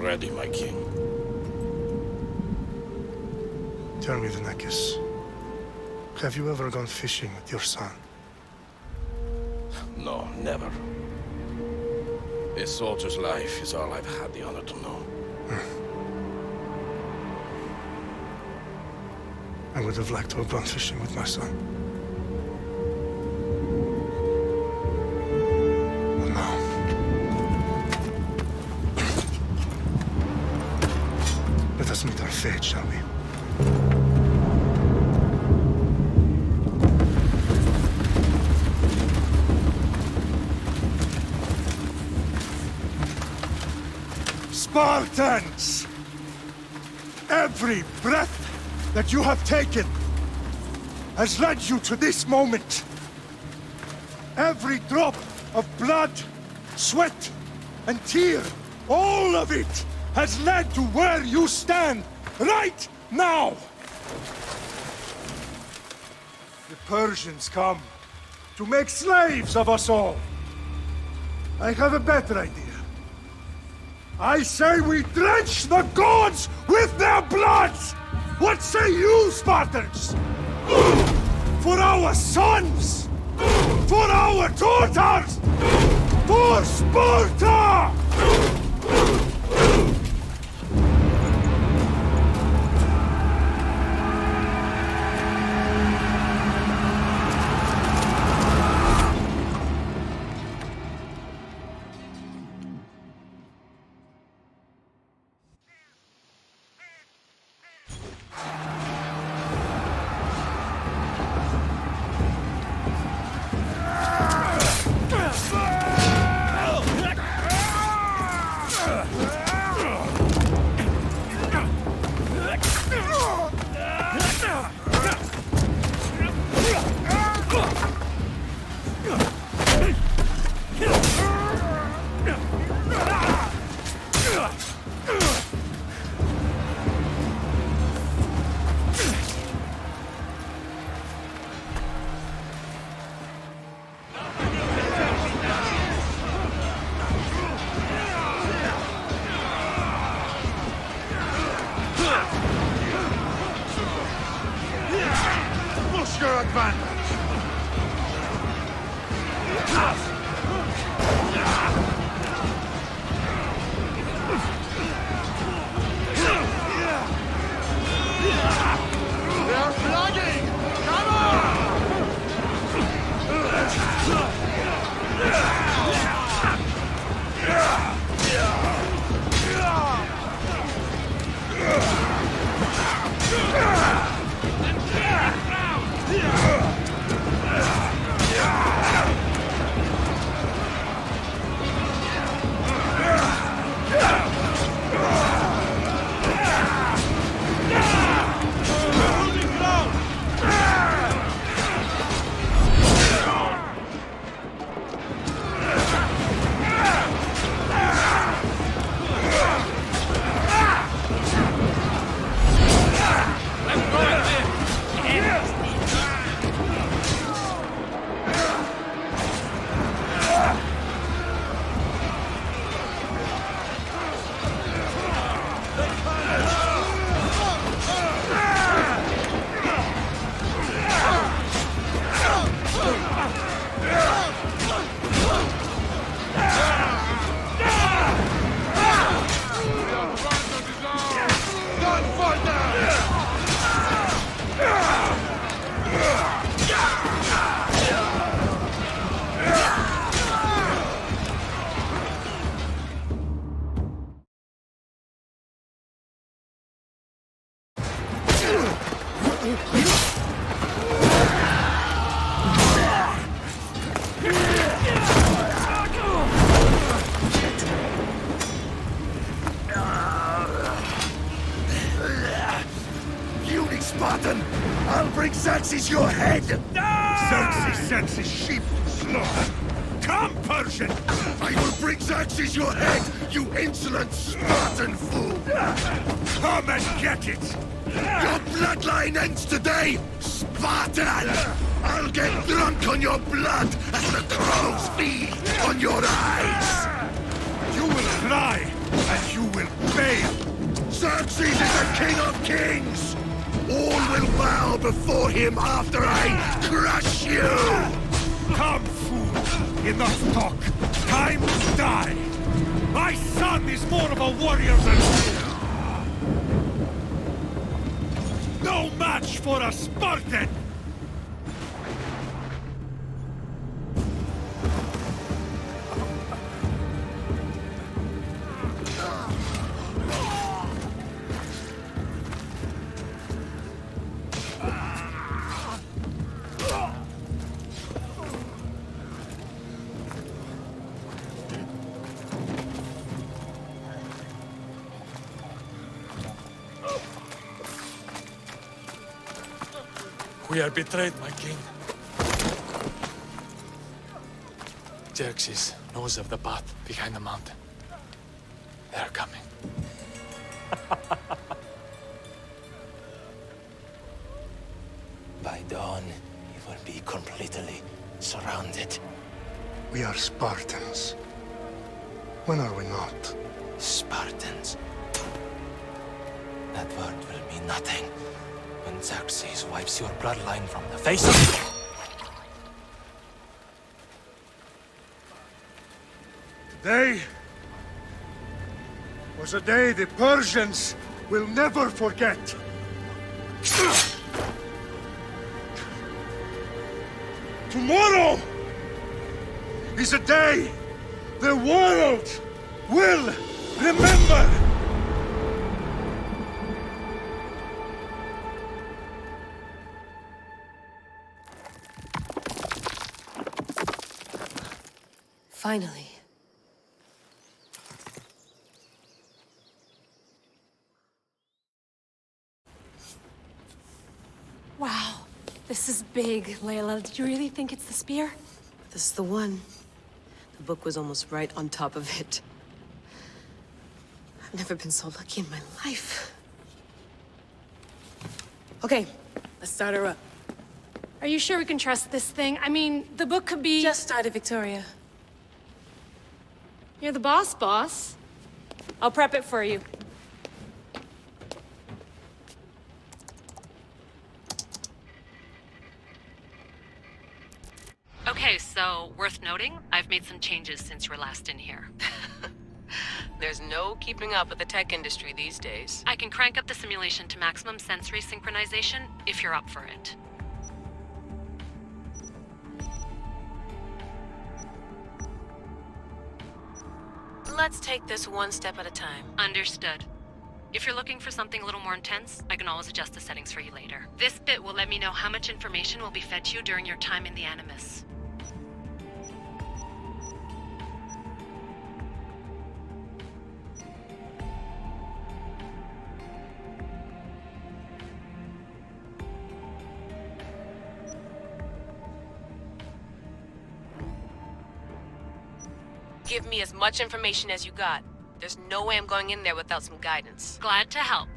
ready, my king. Tell me, the Nekis. Have you ever gone fishing with your son? No, never. A soldier's life is all I've had the honor to know. I would have liked to have gone fishing with my son. But now... let us meet our fate, shall we? Spartans! Every breath that you have taken has led you to this moment. Every drop of blood, sweat, and tear, all of it has led to where you stand right now. The Persians come to make slaves of us all. I have a better idea. I say we drench the gods with their bloods! What say you, Spartans? For our sons! For our daughters! For Sparta! Spartan! I'll bring Xerxes your head! Xerxes sends his sheep to slaughter. Come, Persian! I will bring Xerxes your head, you insolent Spartan fool! Come and get it! Your bloodline ends today, Spartan! I'll get drunk on your blood as the crows feed on your eyes! You will cry and you will pay. Xerxes is the king of kings! All will bow before him after I crush you! Come, fool! Enough talk! Time to die! My son is more of a warrior than you! No match for a Spartan! We are betrayed, my king. Xerxes knows of the path behind the mountain. They're coming. By dawn, you will be completely surrounded. We are Spartans. When are we not? Spartans. That word will mean nothing when Xerxes wipes your bloodline from the face of... Today was a day the Persians will never forget. Tomorrow is a day the world will remember. Finally. Wow, this is big, Layla. Did you really think it's the spear? This is the one. The book was almost right on top of it. I've never been so lucky in my life. Okay, let's start her up. Are you sure we can trust this thing? I mean, the book could be... Just started, Victoria. You're the boss. I'll prep it for you. Okay, so, worth noting, I've made some changes since you were last in here. There's no keeping up with the tech industry these days. I can crank up the simulation to maximum sensory synchronization, if you're up for it. Let's take this one step at a time. Understood. If you're looking for something a little more intense, I can always adjust the settings for you later. This bit will let me know how much information will be fed to you during your time in the Animus. Give me as much information as you got. There's no way I'm going in there without some guidance. Glad to help.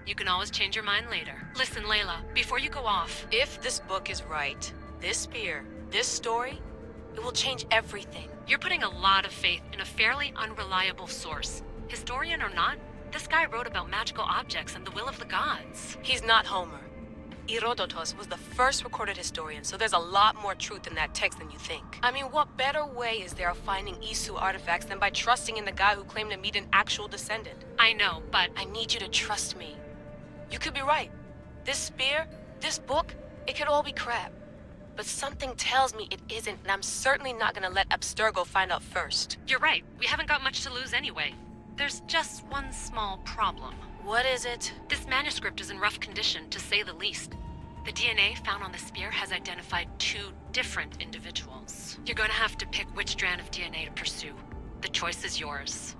You can always change your mind later. Listen, Layla, before you go off... If this book is right, this spear, this story, it will change everything. You're putting a lot of faith in a fairly unreliable source. Historian or not, this guy wrote about magical objects and the will of the gods. He's not Homer. Herodotus was the first recorded historian, so there's a lot more truth in that text than you think. I mean, what better way is there of finding Isu artifacts than by trusting in the guy who claimed to meet an actual descendant? I know, but... I need you to trust me. You could be right. This spear, this book, it could all be crap. But something tells me it isn't, and I'm certainly not gonna let Abstergo find out first. You're right. We haven't got much to lose anyway. There's just one small problem. What is it? This manuscript is in rough condition, to say the least. The DNA found on the spear has identified 2 different individuals. You're going to have to pick which strand of DNA to pursue. The choice is yours.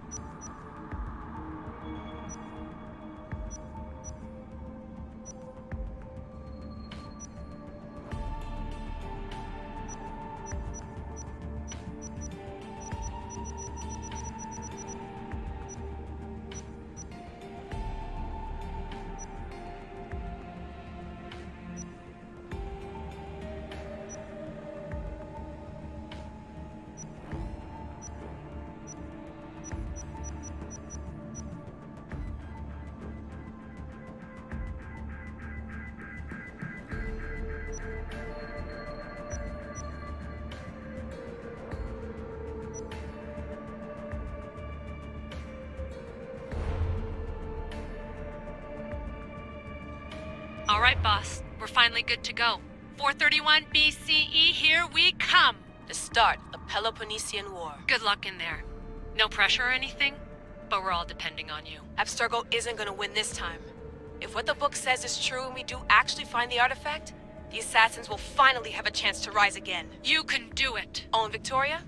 All right, boss. We're finally good to go. 431 BCE, here we come! The start of the Peloponnesian War. Good luck in there. No pressure or anything, but we're all depending on you. Abstergo isn't gonna win this time. If what the book says is true and we do actually find the artifact, the assassins will finally have a chance to rise again. You can do it! Oh, and Victoria?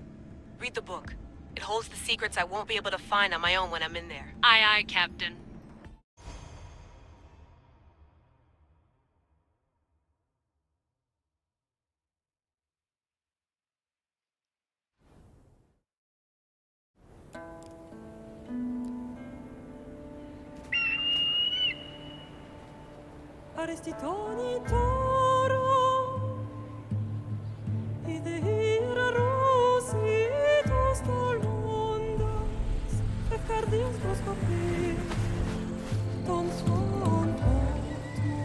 Read the book. It holds the secrets I won't be able to find on my own when I'm in there. Aye, aye, Captain. Arestitoni toro, ideira rositos tolondas, efcardias proskopir, ton svon potmo.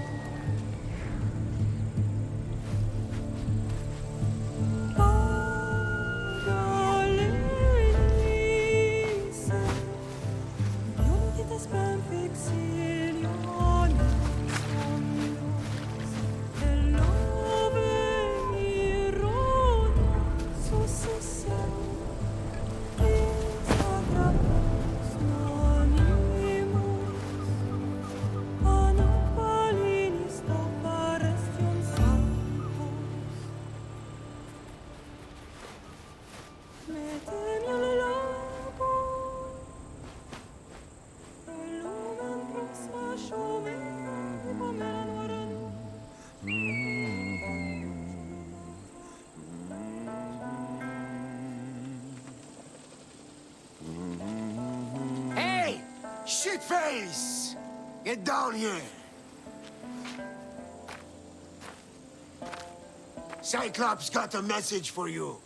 Pagalenice, ionites ben fixilionis. Hey! Shitface! Get down here! Cyclops got a message for you.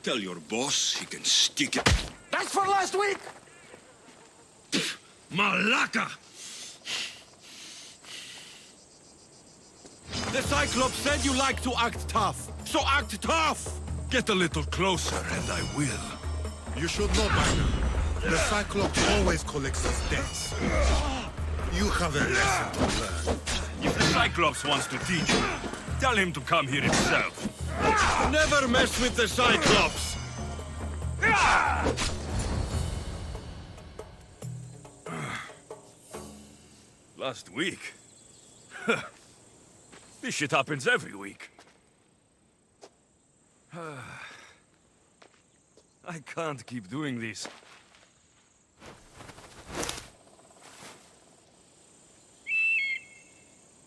Tell your boss he can stick it. That's for last week! Malaka! The Cyclops said you like to act tough, so act tough! Get a little closer and I will. You should know by now. The Cyclops always collects his debts. You have a lesson to learn. If the Cyclops wants to teach you, tell him to come here himself. Never mess with the Cyclops! Last week? This shit happens every week. I can't keep doing this.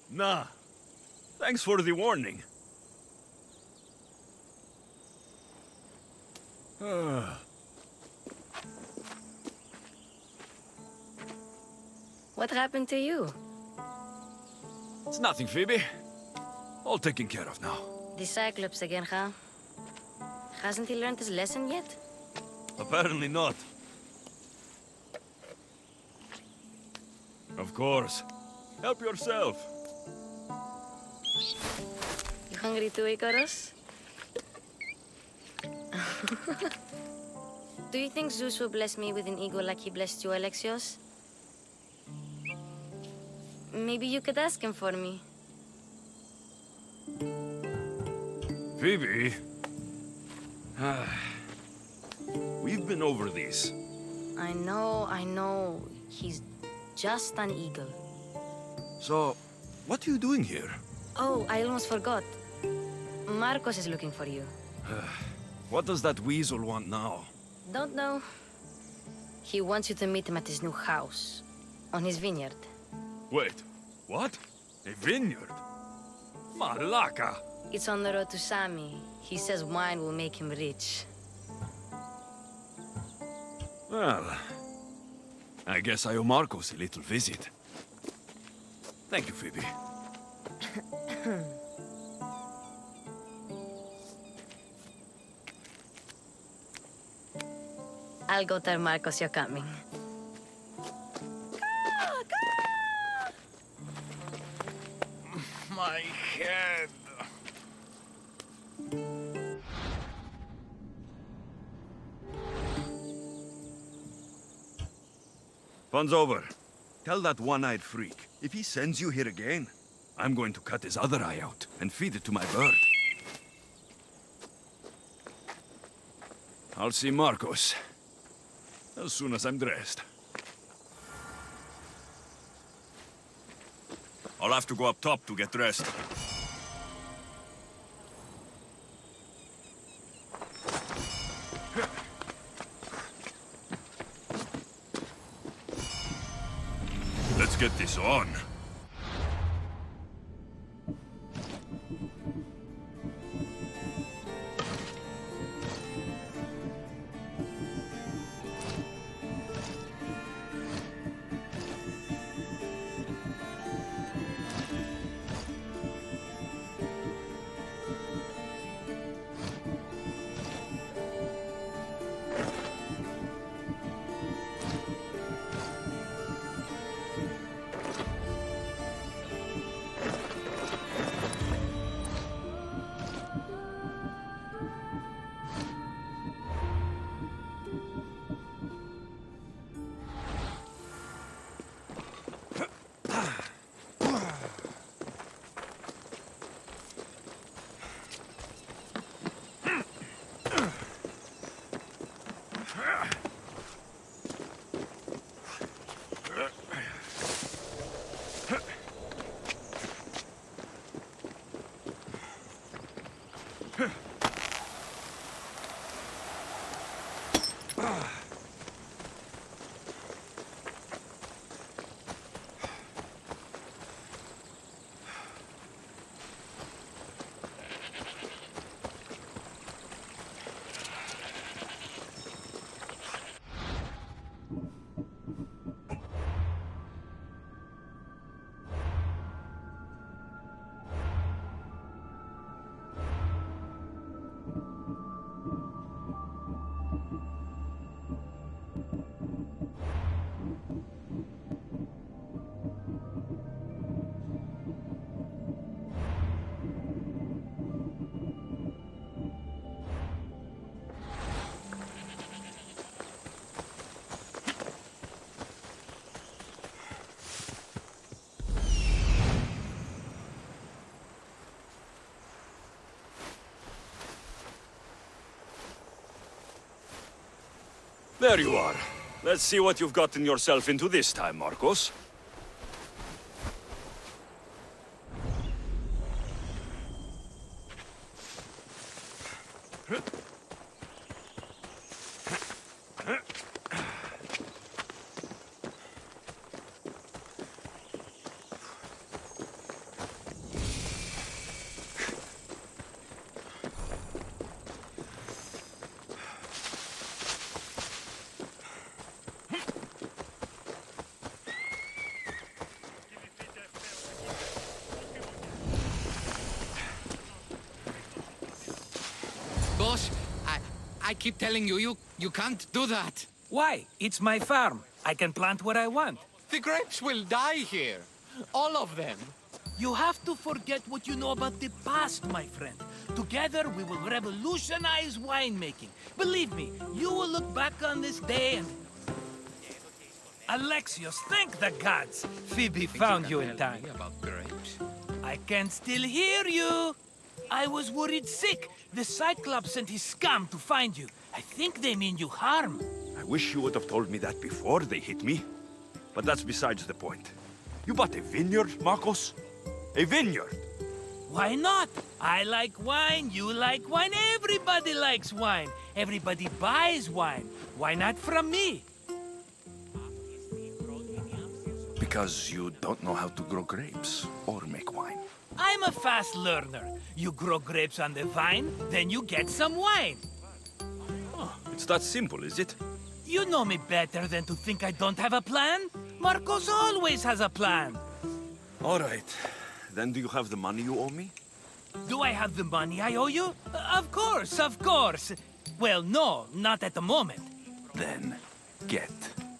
Nah. Thanks for the warning. What happened to you? It's nothing, Phoebe. All taken care of now. The Cyclops again, huh? Hasn't he learned his lesson yet? Apparently not. Of course. Help yourself. You hungry too, Icarus? Do you think Zeus will bless me with an ego like he blessed you, Alexios? Maybe you could ask him for me. Phoebe? We've been over this. I know. He's just an eagle. So, what are you doing here? Oh, I almost forgot. Marcos is looking for you. What does that weasel want now? Don't know. He wants you to meet him at his new house. On his vineyard. Wait, what? A vineyard? Malaka! It's on the road to Sami. He says wine will make him rich. Well, I guess I owe Marcos a little visit. Thank you, Phoebe. I'll go tell Marcos you're coming. My head. Fun's over. Tell that one-eyed freak, if he sends you here again, I'm going to cut his other eye out and feed it to my bird. I'll see Marcos as soon as I'm dressed. I'll have to go up top to get dressed. Let's get this on. There you are. Let's see what you've gotten yourself into this time, Marcos. Boss, I keep telling you, you can't do that. Why? It's my farm. I can plant what I want. The grapes will die here. All of them. You have to forget what you know about the past, my friend. Together, we will revolutionize winemaking. Believe me, you will look back on this day and... Alexios, thank the gods! Phoebe found you in time. About grapes? I can still hear you! I was worried sick. The Cyclops sent his scum to find you. I think they mean you harm. I wish you would have told me that before they hit me. But that's besides the point. You bought a vineyard, Marcos? A vineyard? Why not? I like wine, you like wine, everybody likes wine. Everybody buys wine. Why not from me? Because you don't know how to grow grapes or make wine. I'm a fast learner. You grow grapes on the vine, then you get some wine. Oh, it's that simple, is it? You know me better than to think I don't have a plan. Marcos always has a plan. All right. Then do you have the money you owe me? Do I have the money I owe you? Of course, of course. Well, no, not at the moment. Then get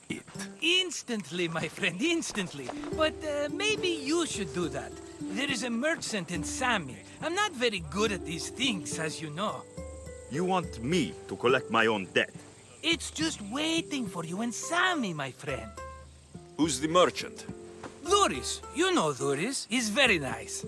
it. Instantly, my friend, instantly. But maybe you should do that. There is a merchant in Sami. I'm not very good at these things, as you know. You want me to collect my own debt? It's just waiting for you in Sami, my friend. Who's the merchant? Duris. You know Duris. He's very nice.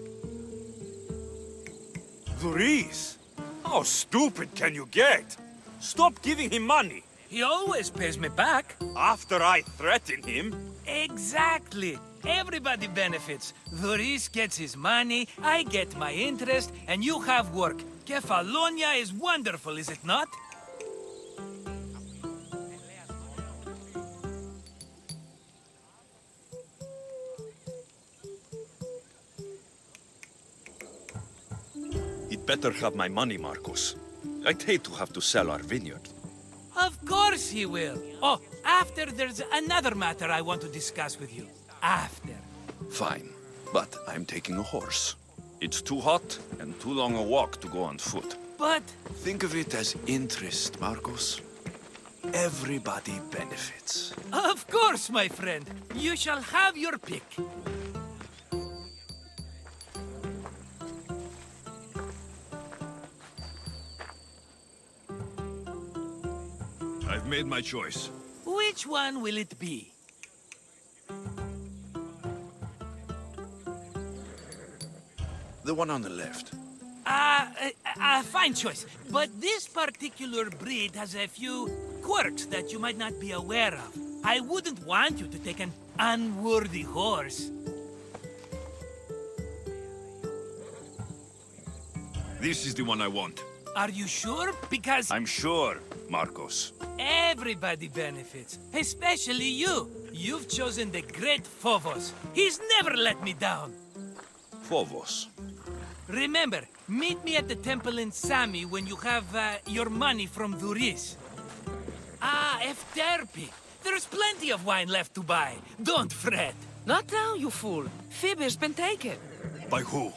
Duris? How stupid can you get? Stop giving him money. He always pays me back. After I threaten him? Exactly. Everybody benefits. Duris gets his money, I get my interest, and you have work. Kefalonia is wonderful, is it not? He'd better have my money, Marcos. I'd hate to have to sell our vineyard. Of course he will. Oh, after there's another matter I want to discuss with you. After. Fine, but I'm taking a horse. It's too hot and too long a walk to go on foot. But... Think of it as interest, Marcos. Everybody benefits. Of course, my friend. You shall have your pick. I've made my choice. Which one will it be? The one on the left. Fine choice. But this particular breed has a few quirks that you might not be aware of. I wouldn't want you to take an unworthy horse. This is the one I want. Are you sure? Because... I'm sure, Marcos. Everybody benefits, especially you. You've chosen the great Phobos. He's never let me down. Phobos. Remember, meet me at the temple in Sami when you have your money from Duris. Efterpi. There's plenty of wine left to buy. Don't fret. Not now, you fool. Phoebe's been taken. By who?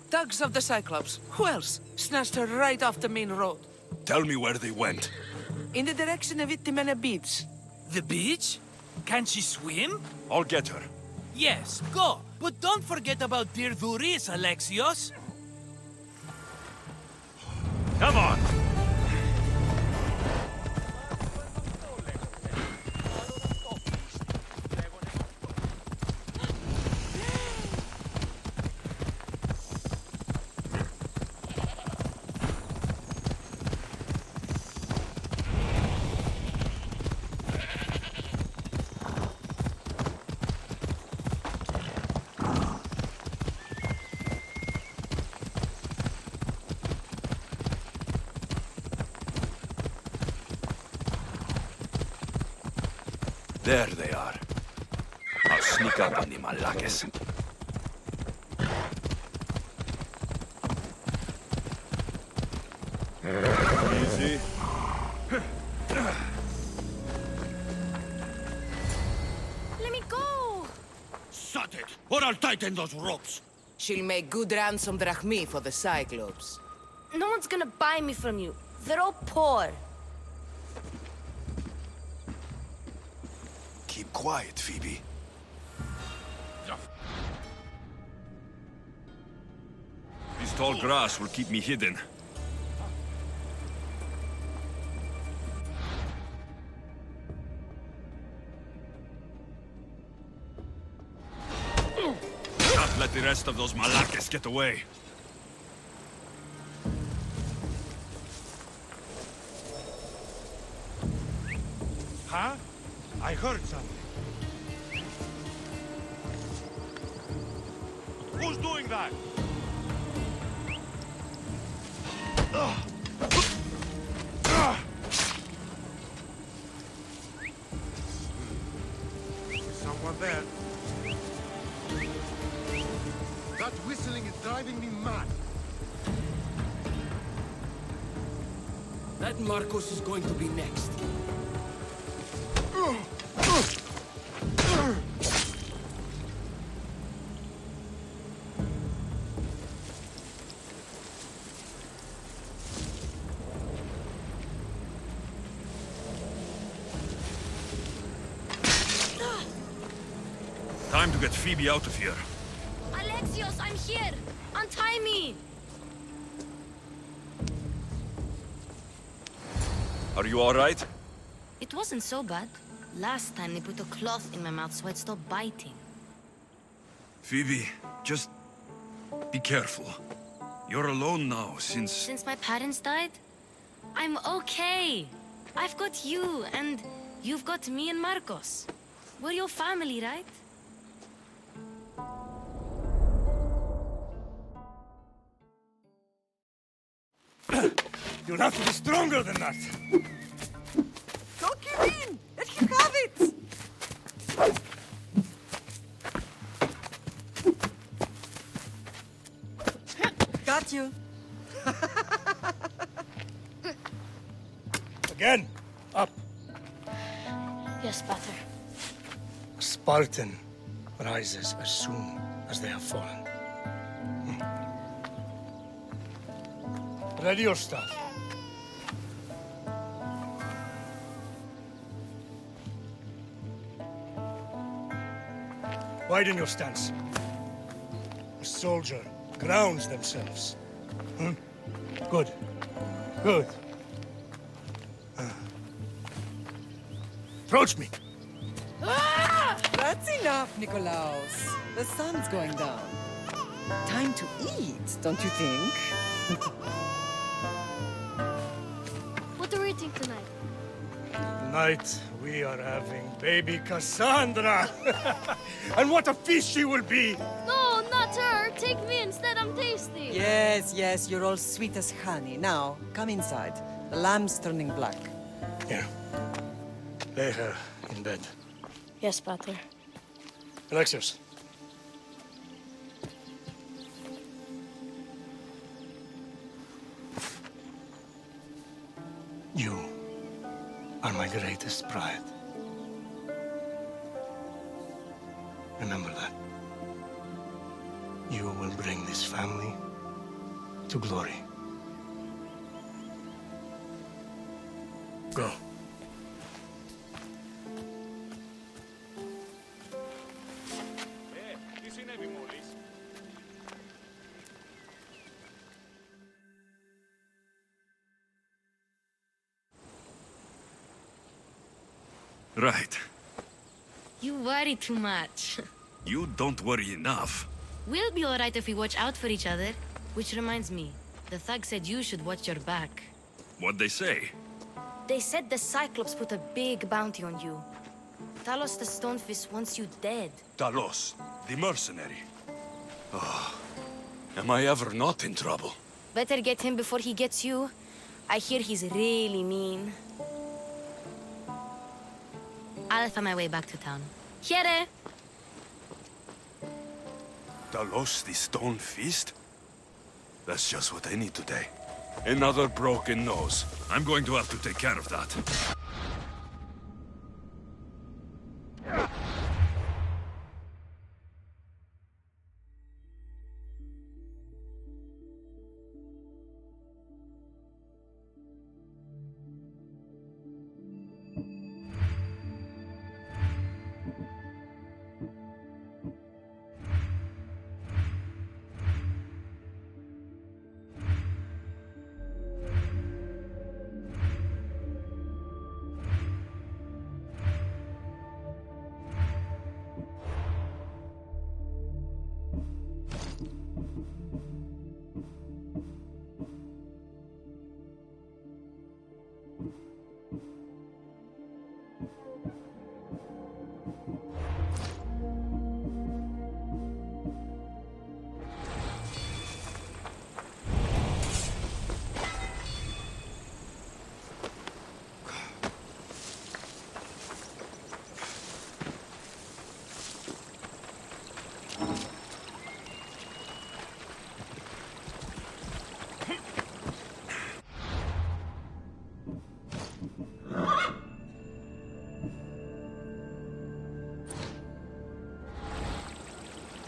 Thugs of the Cyclops. Who else? Snatched her right off the main road. Tell me where they went. In the direction of Itimena Beach. The beach? Can she swim? I'll get her. Yes, go. But don't forget about dear Duris, Alexios. Come on! There they are. I'll sneak up on the Malakes. Easy. Let me go! Shut it, or I'll tighten those ropes. She'll make good ransom drachmi for the Cyclops. No one's gonna buy me from you. They're all poor. Keep quiet, Phoebe. This tall grass will keep me hidden. Not let the rest of those Malakes get away. Huh? I heard something. Who's doing that? Is someone there? That whistling is driving me mad. That Marcos is going to be next. Time to get Phoebe out of here. Alexios, I'm here! Untie me! Are you all right? It wasn't so bad. Last time they put a cloth in my mouth so I'd stop biting. Phoebe, just be careful. You're alone now since... Since my parents died? I'm okay. I've got you, and you've got me and Marcos. We're your family, right? You'll have to be stronger than that. Don't give in! Let him have it! Got you. Again! Up! Yes, Pater. A Spartan rises as soon as they have fallen. Ready your stuff. Widen your stance. A soldier grounds themselves. Good. Good. Approach me. That's enough, Nikolaus. The sun's going down. Time to eat, don't you think? What are we eating tonight? Tonight, we are having baby Cassandra. And what a feast she will be! No, not her! Take me instead, I'm tasty! Yes, yes, you're all sweet as honey. Now, come inside. The lamb's turning black. Here. Lay her in bed. Yes, Pater. Alexios. You are my greatest pride. Remember that. You will bring this family to glory. Go. Right. You worry too much. You don't worry enough. We'll be alright if we watch out for each other. Which reminds me, the thug said you should watch your back. What'd they say? They said the Cyclops put a big bounty on you. Talos the Stonefist wants you dead. Talos, the mercenary. Oh, am I ever not in trouble? Better get him before he gets you. I hear he's really mean. I'll find my way back to town. Here! Talos, the Stone Fist? That's just what I need today. Another broken nose. I'm going to have to take care of that.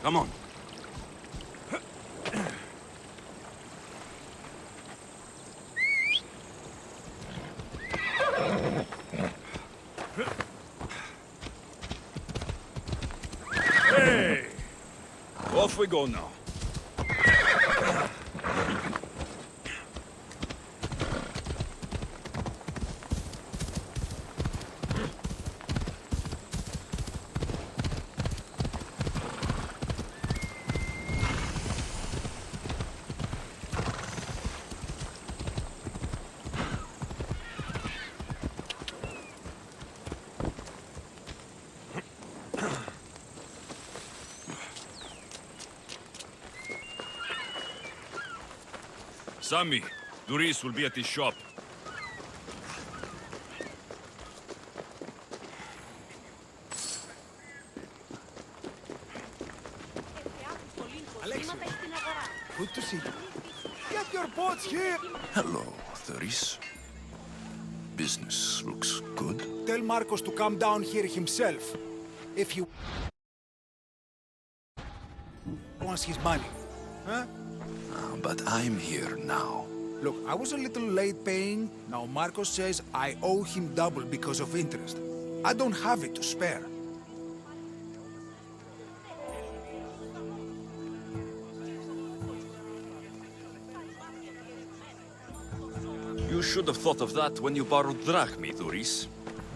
Come on. Hey! Off we go now. Sammy, Doris will be at his shop. Alexios, good to see you. Get your boats here! Hello, Doris. Business looks good. Tell Marcos to come down here himself. If he wants his money. Huh? But I'm here now. Look, I was a little late paying. Now Marcos says I owe him double because of interest. I don't have it to spare. You should have thought of that when you borrowed drachmi, Doris.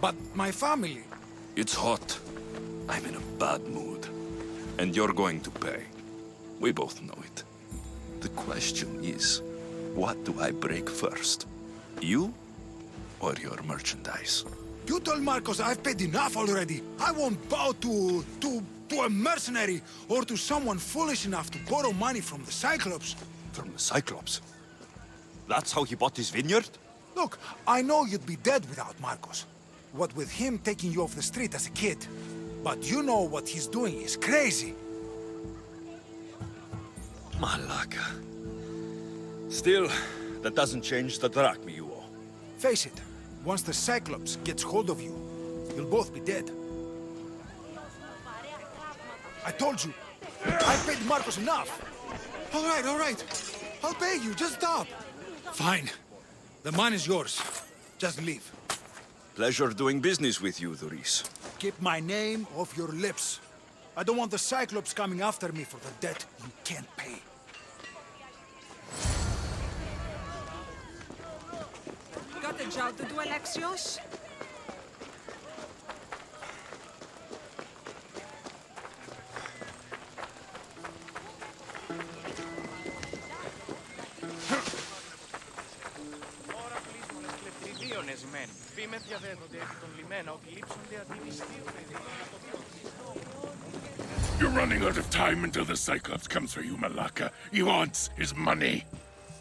But my family... It's hot. I'm in a bad mood. And you're going to pay. We both know it. The question is, what do I break first? You or your merchandise? You told Marcos I've paid enough already. I won't bow to a mercenary or to someone foolish enough to borrow money from the Cyclops. From the Cyclops? That's how he bought his vineyard? Look, I know you'd be dead without Marcos. What with him taking you off the street as a kid. But you know what he's doing is crazy. Malaka. Still, that doesn't change the drachmi you owe. Face it, once the Cyclops gets hold of you, you'll both be dead. I told you, I paid Marcos enough. All right. I'll pay you, just stop. Fine. The money's yours. Just leave. Pleasure doing business with you, Doris. Keep my name off your lips. I don't want the Cyclops coming after me for the debt you can't pay. Got a job to do, Alexios? You're running out of time until the Cyclops comes for you, Malaka. He wants his money.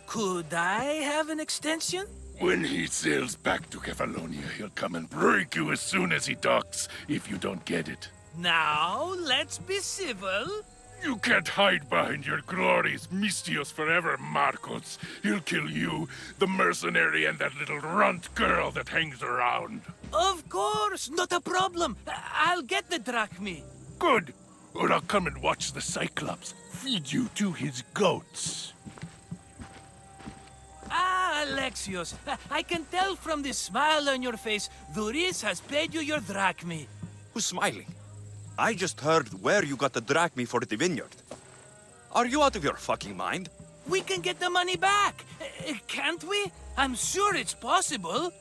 Could I have an extension? When he sails back to Kefalonia, he'll come and break you as soon as he docks, if you don't get it. Now, let's be civil. You can't hide behind your glorious Mistios forever, Marcos. He'll kill you, the mercenary, and that little runt girl that hangs around. Of course, not a problem. I'll get the drachmi. Good. Or I'll come and watch the Cyclops feed you to his goats. Ah, Alexios, I can tell from the smile on your face, Doris has paid you your drachmi. Who's smiling? I just heard where you got the drachmi for the vineyard. Are you out of your fucking mind? We can get the money back, can't we? I'm sure it's possible.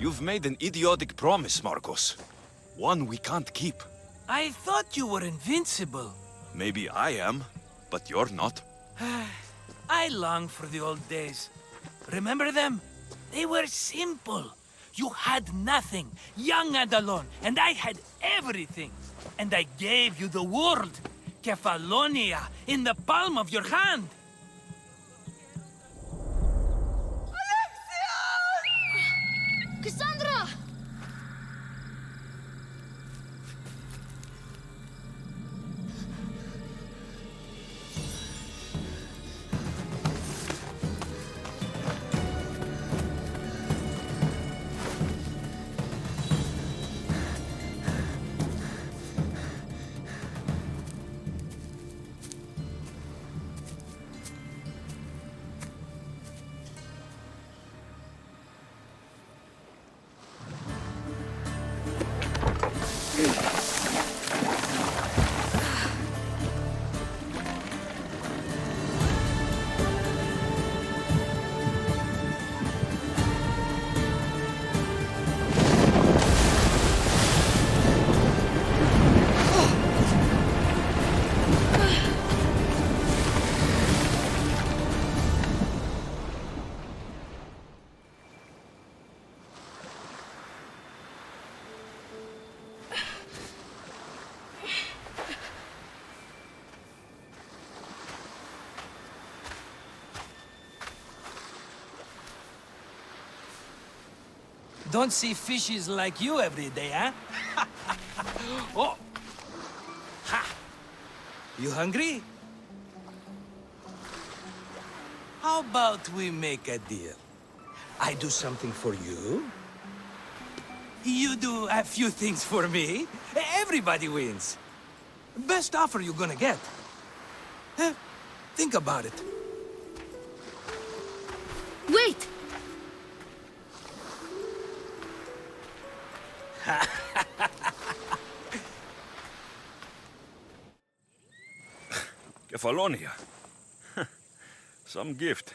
You've made an idiotic promise, Marcos. One we can't keep. I thought you were invincible. Maybe I am, but you're not. I long for the old days. Remember them? They were simple. You had nothing, young and alone, and I had everything. And I gave you the world, Kefalonia, in the palm of your hand. Cassandra! Don't see fishes like you every day, huh? Oh! Ha! You hungry? How about we make a deal? I do something for you. You do a few things for me. Everybody wins. Best offer you're gonna get. Think about it. Wait! Kefalonia. Some gift.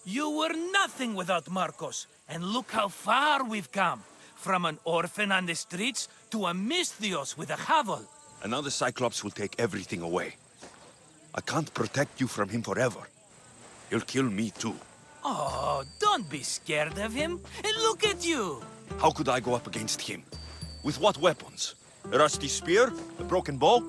You were nothing without Marcos, and look how far we've come. From an orphan on the streets to a Misthios with a hovel. And now the Cyclops will take everything away. I can't protect you from him forever. He'll kill me too. Oh, don't be scared of him. And look at you. How could I go up against him? With what weapons? A rusty spear? A broken bow?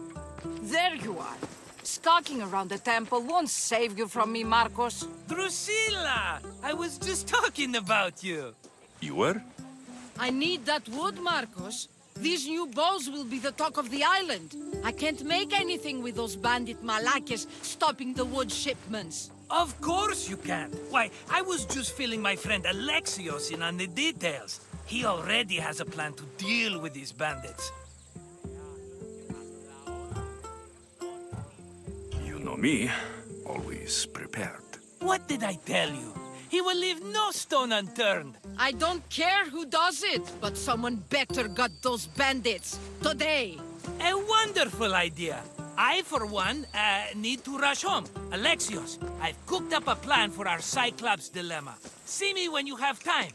There you are. Skulking around the temple won't save you from me, Marcos. Drusilla! I was just talking about you. You were? I need that wood, Marcos. These new bows will be the talk of the island. I can't make anything with those bandit malakes stopping the wood shipments. Of course you can. Why, I was just filling my friend Alexios in on the details. He already has a plan to deal with these bandits. You know me, always prepared. What did I tell you? He will leave no stone unturned. I don't care who does it, but someone better got those bandits. Today. A wonderful idea. I, for one, need to rush home. Alexios, I've cooked up a plan for our Cyclops dilemma. See me when you have time.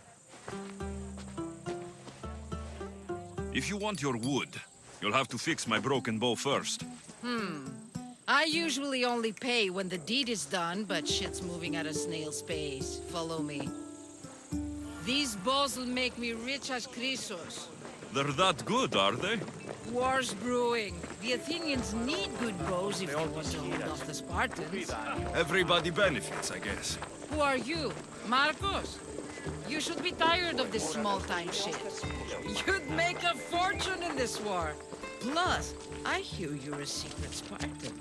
If you want your wood, you'll have to fix my broken bow first. I usually only pay when the deed is done, but shit's moving at a snail's pace. Follow me. These bows will make me rich as Chrysos. They're that good, are they? War's brewing. The Athenians need good bows if they want to hold off the Spartans. Everybody benefits, I guess. Who are you? Marcos? You should be tired of this small-time shit. You'd make a fortune in this war. Plus, I hear you're a secret Spartan.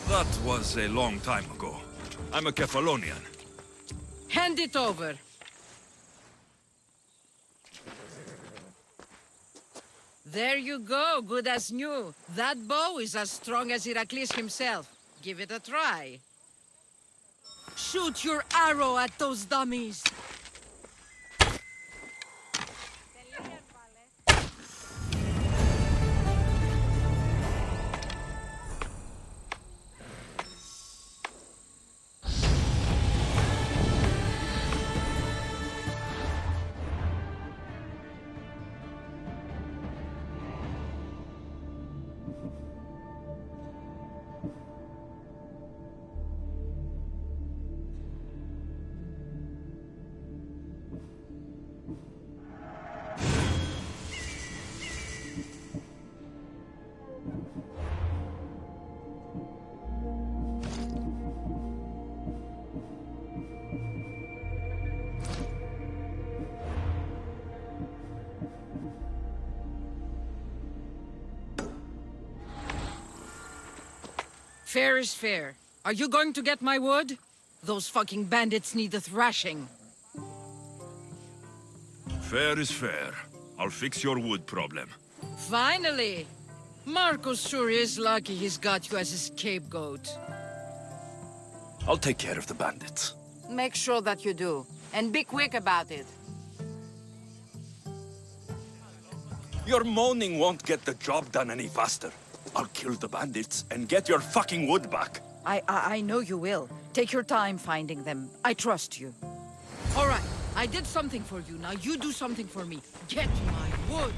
That was a long time ago. I'm a Kefalonian. Hand it over. There you go, good as new. That bow is as strong as Heracles himself. Give it a try. Shoot your arrow at those dummies. Fair is fair. Are you going to get my wood? Those fucking bandits need a thrashing. Fair is fair. I'll fix your wood problem. Finally! Marcos sure is lucky he's got you as a scapegoat. I'll take care of the bandits. Make sure that you do. And be quick about it. Your moaning won't get the job done any faster. I'll kill the bandits and get your fucking wood back. I know you will. Take your time finding them. I trust you. All right. I did something for you. Now you do something for me. Get my wood.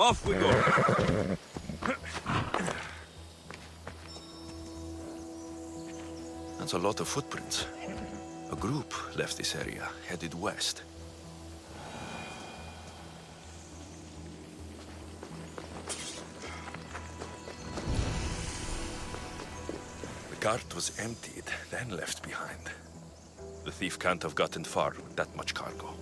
Off we go. That's a lot of footprints. A group left this area, headed west. The cart was emptied, then left behind. The thief can't have gotten far with that much cargo.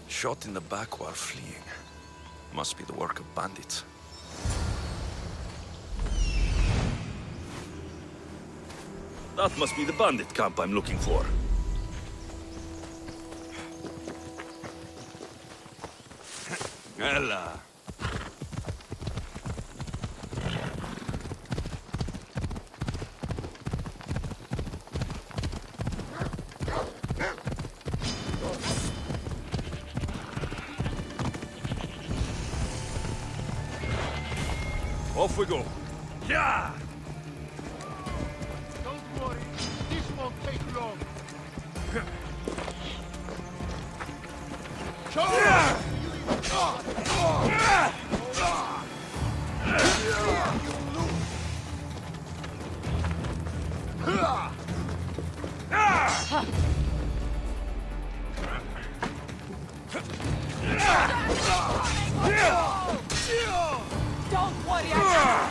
Shot in the back while fleeing. Must be the work of bandits. That must be the bandit camp I'm looking for. Ella. Off we go. Yeah! Don't worry, this won't take long. Don't worry, I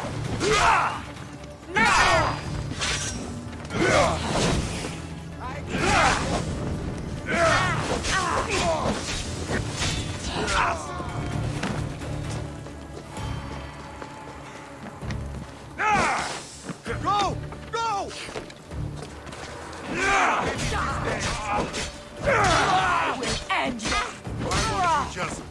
Go! Go! I will end you. Why won't you just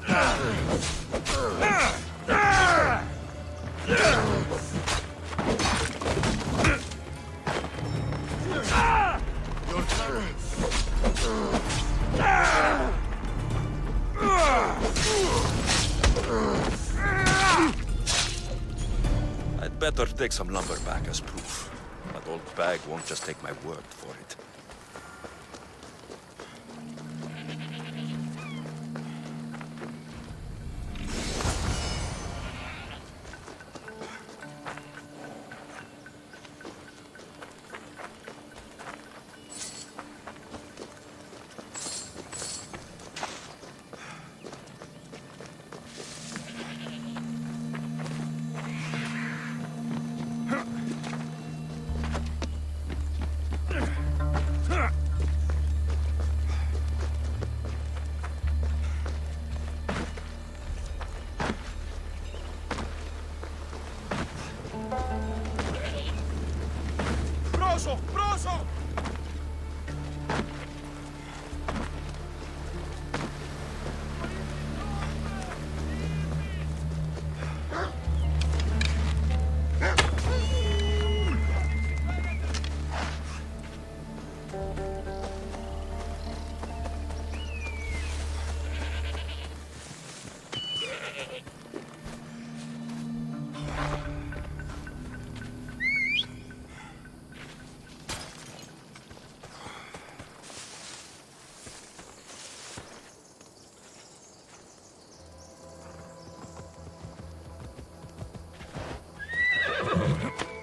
I'd better take some lumber back as proof. That old bag won't just take my word for it. Proso! Proso!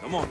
Come on.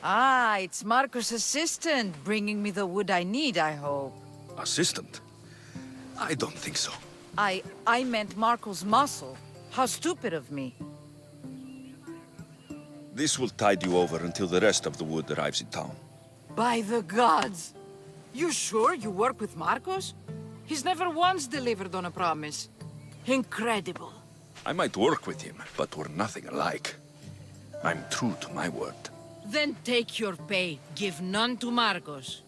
Ah, it's Marcos' assistant bringing me the wood I need, I hope. Assistant? I don't think so. I meant Marcos' muscle. How stupid of me. This will tide you over until the rest of the wood arrives in town. By the gods! You sure you work with Marcos? He's never once delivered on a promise. Incredible. I might work with him, but we're nothing alike. I'm true to my word. Then take your pay. Give none to Marcos.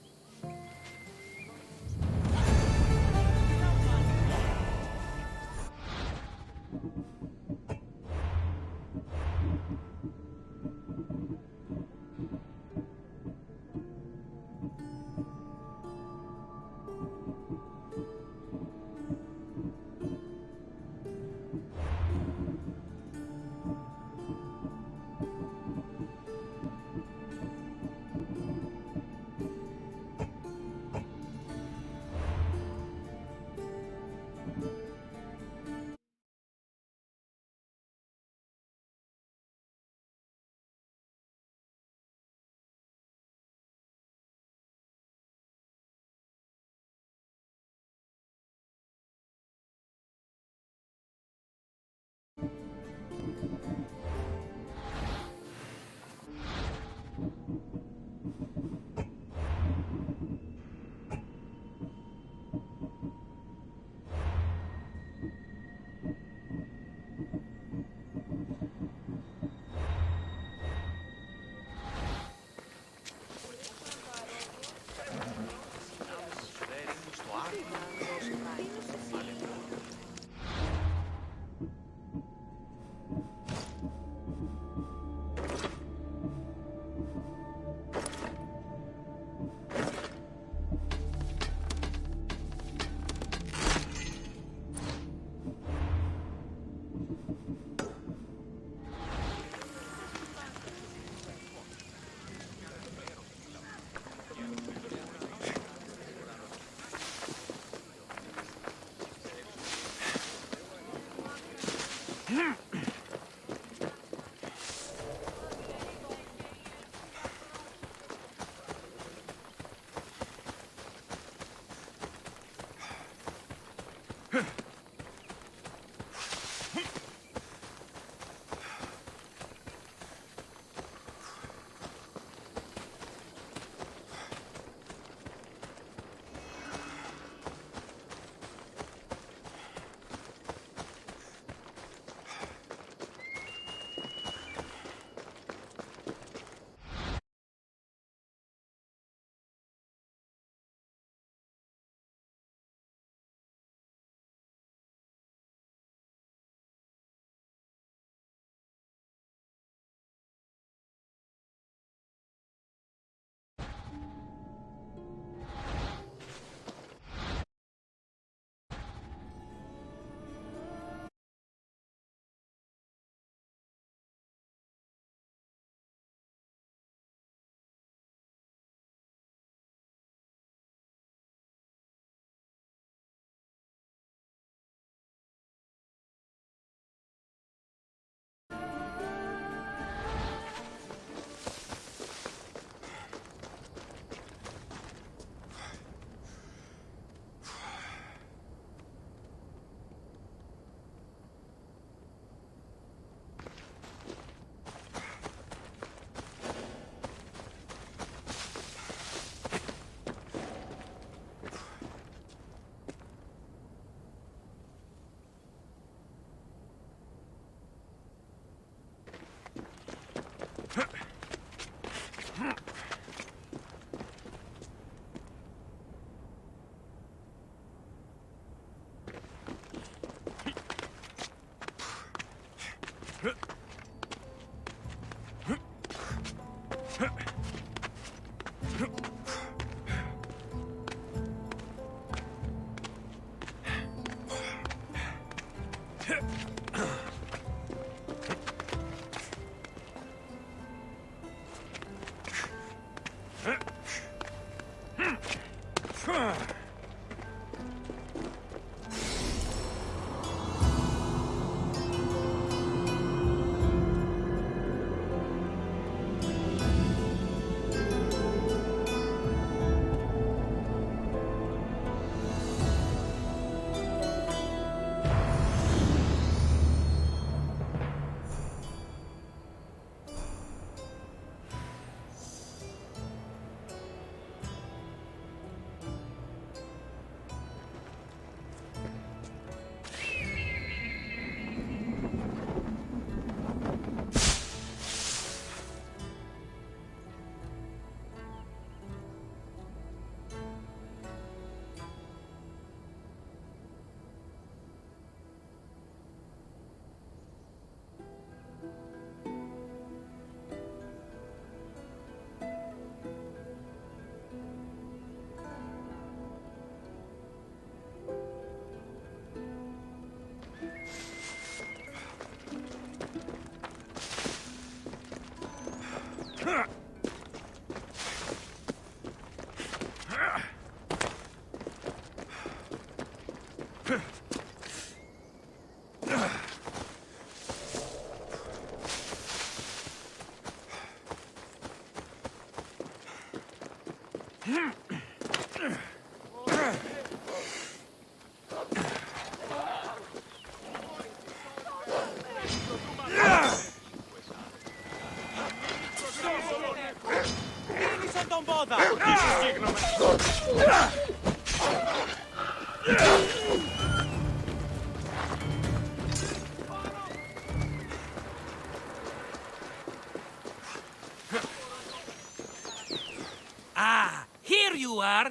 Ah, here you are!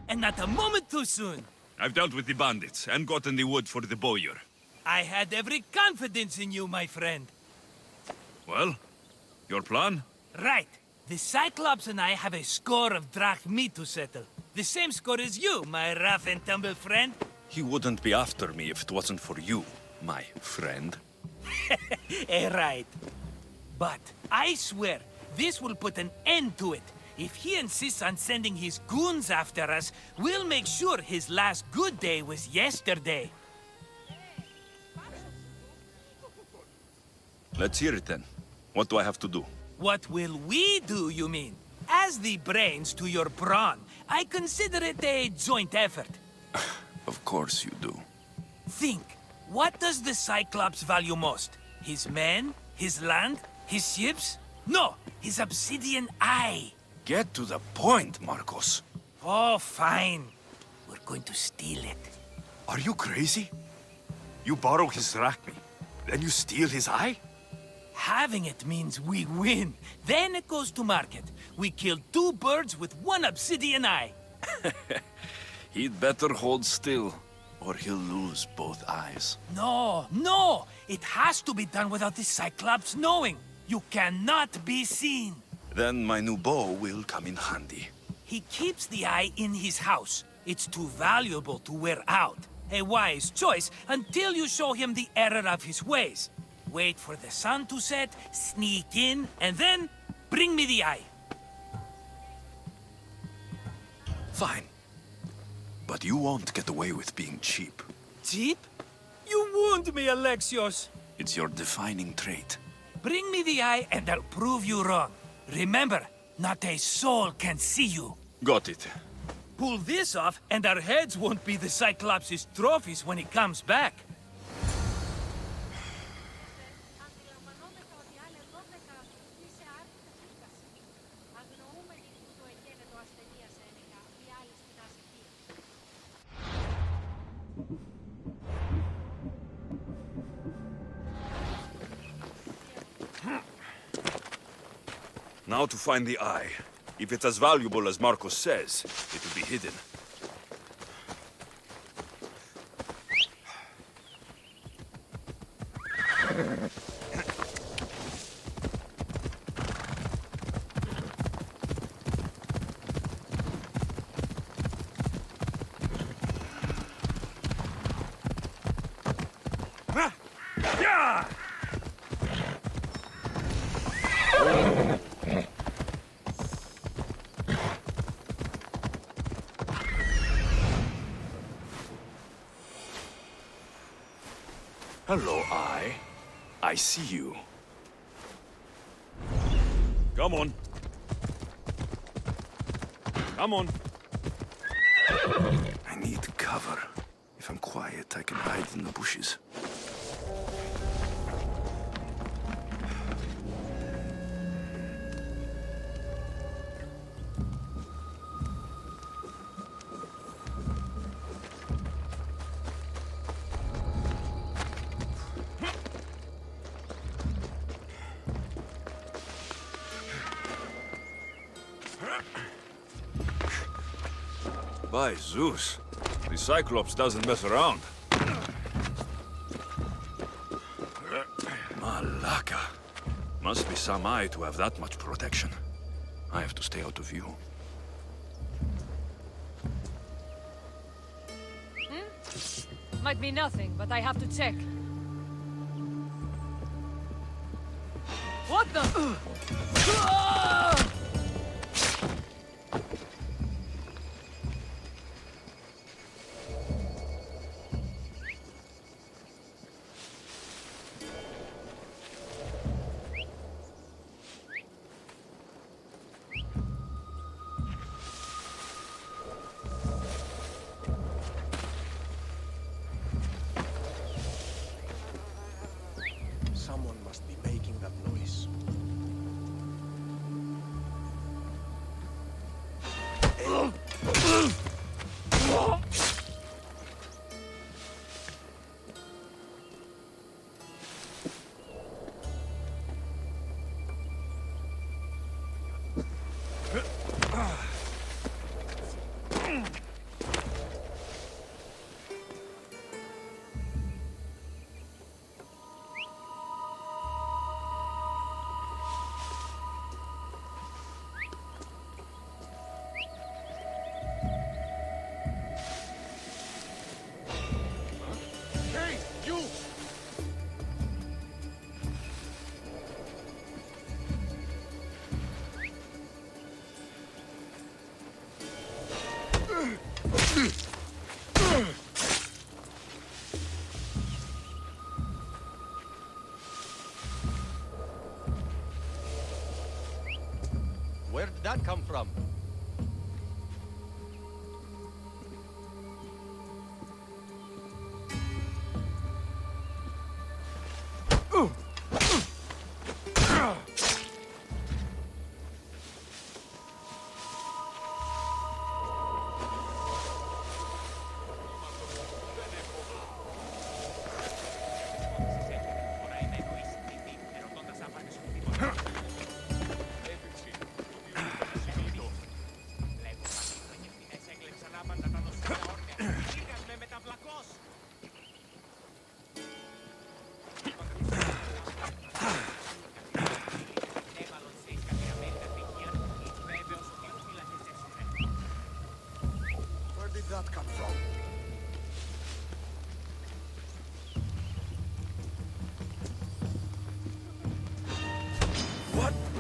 And not a moment too soon. I've dealt with the bandits and gotten the wood for the bowyer. I had every confidence in you, my friend. Well, your plan? Right. The Cyclops and I have a score of drachmi to settle. The same score as you, my rough and tumble friend. He wouldn't be after me if it wasn't for you, my friend. Right. But I swear, this will put an end to it. If he insists on sending his goons after us, we'll make sure his last good day was yesterday. Let's hear it then. What do I have to do? What will we do, you mean? As the brains to your brawn, I consider it a joint effort. Of course you do. Think, what does the Cyclops value most? His men? His land? His ships? No, his obsidian eye. Get to the point, Marcos. Oh, fine. We're going to steal it. Are you crazy? You borrow his drachmi, then you steal his eye? Having it means we win. Then it goes to market. We kill 2 birds with 1 obsidian eye. He'd better hold still, or he'll lose both eyes. No, no! It has to be done without the Cyclops knowing. You cannot be seen. Then my new bow will come in handy. He keeps the eye in his house. It's too valuable to wear out. A wise choice until you show him the error of his ways. Wait for the sun to set, sneak in, and then bring me the eye. Fine. But you won't get away with being cheap. Cheap? You wound me, Alexios. It's your defining trait. Bring me the eye and I'll prove you wrong. Remember, not a soul can see you. Got it. Pull this off and our heads won't be the Cyclops' trophies when he comes back. Now to find the eye. If it's as valuable as Marcos says, it will be hidden. Hello, Eye. I see you. Come on. Come on. I need cover. If I'm quiet, I can hide in the bushes. By Zeus, the Cyclops doesn't mess around. Malaka. Must be some eye to have that much protection. I have to stay out of view. Might be nothing, but I have to check. What the? Someone must be making that noise. Hey, you! Where did that come from? Where did that come from?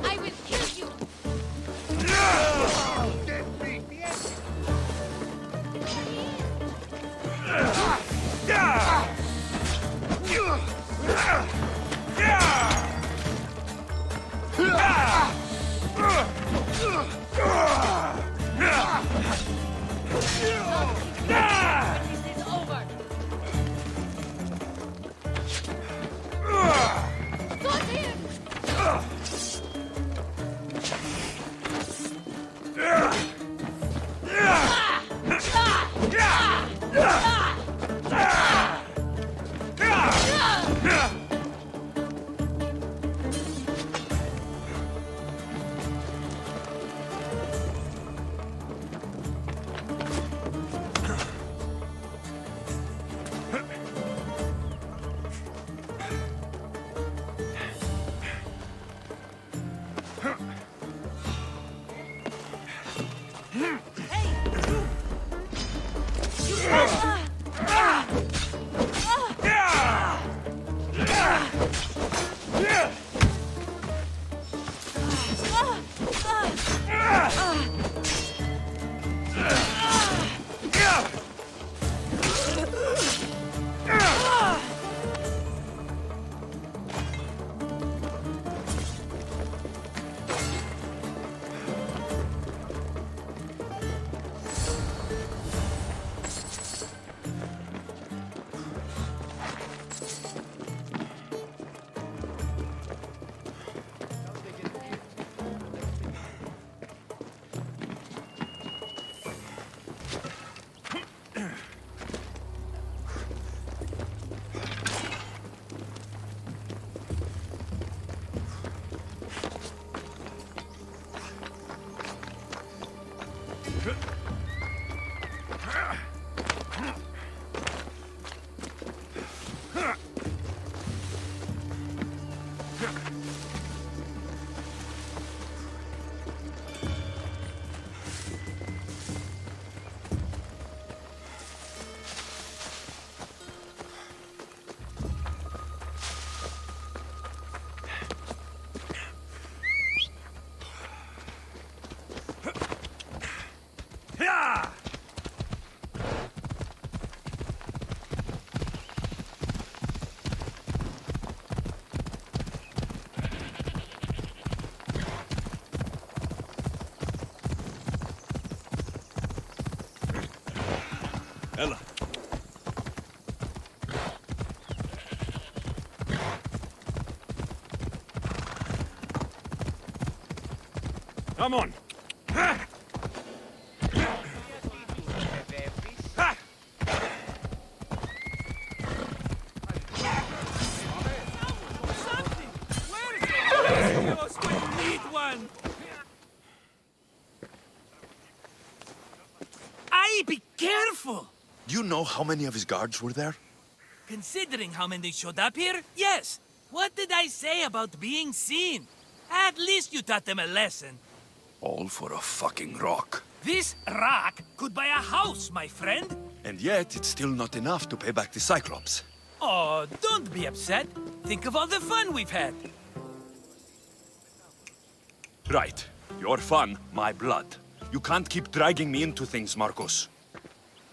I will kill you! This is over! Got him! Ella. Come on. Be careful! Do you know how many of his guards were there? Considering how many showed up here, yes. What did I say about being seen? At least you taught them a lesson. All for a fucking rock. This rock could buy a house, my friend. And yet, it's still not enough to pay back the Cyclops. Oh, don't be upset. Think of all the fun we've had. Right. Your fun, my blood. You can't keep dragging me into things, Marcos.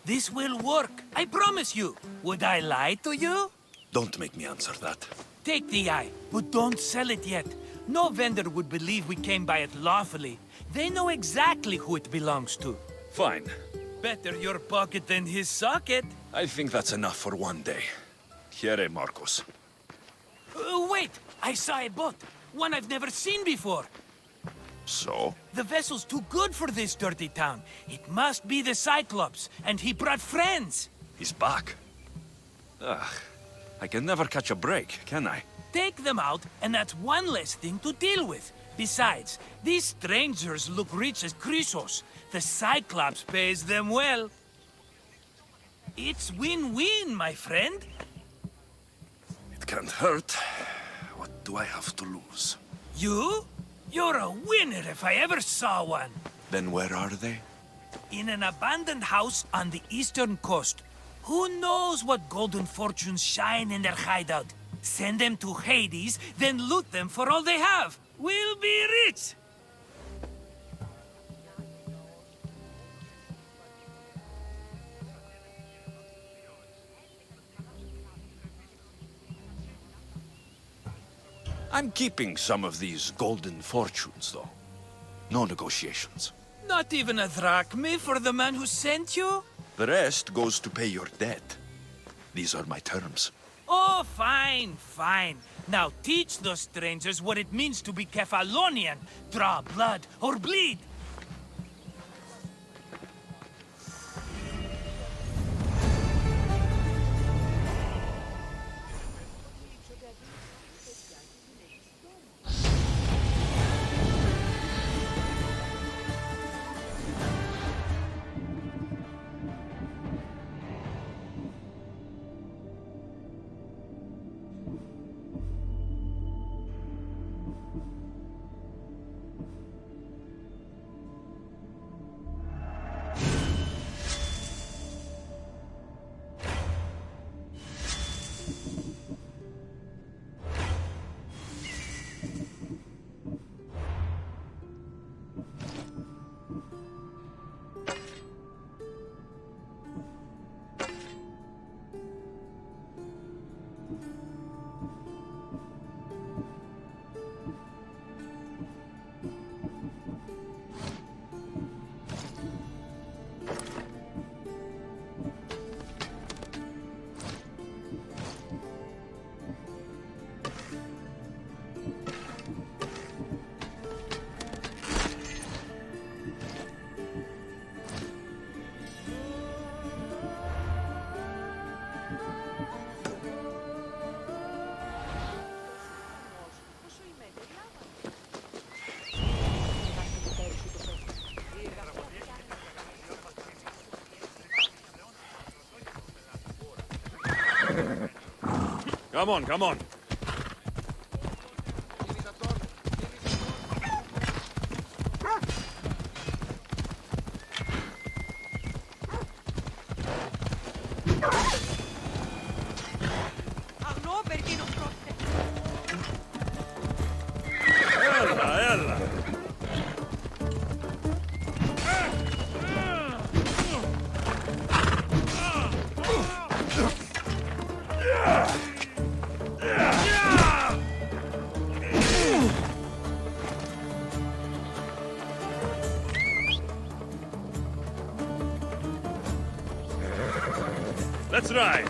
This will work, I promise you. Would I lie to you? Don't make me answer that. Take the eye, but don't sell it yet. No vendor would believe we came by it lawfully. They know exactly who it belongs to. Fine. Better your pocket than his socket. I think that's enough for one day. Here, Marcos. Wait! I saw a boat. One I've never seen before. So? The vessel's too good for this dirty town. It must be the Cyclops, and he brought friends. He's back. Ugh. I can never catch a break, can I? Take them out, and that's one less thing to deal with. Besides, these strangers look rich as Chrysos. The Cyclops pays them well. It's win-win, my friend. It can't hurt. What do I have to lose? You? You're a winner if I ever saw one. Then where are they? In an abandoned house on the eastern coast. Who knows what golden fortunes shine in their hideout? Send them to Hades, then loot them for all they have. We'll be rich! I'm keeping some of these golden fortunes, though. No negotiations. Not even a drachme for the man who sent you? The rest goes to pay your debt. These are my terms. Oh, fine, fine. Now teach those strangers what it means to be Kephalonian. Draw blood or bleed. Come on, come on. Yeah! Let's ride.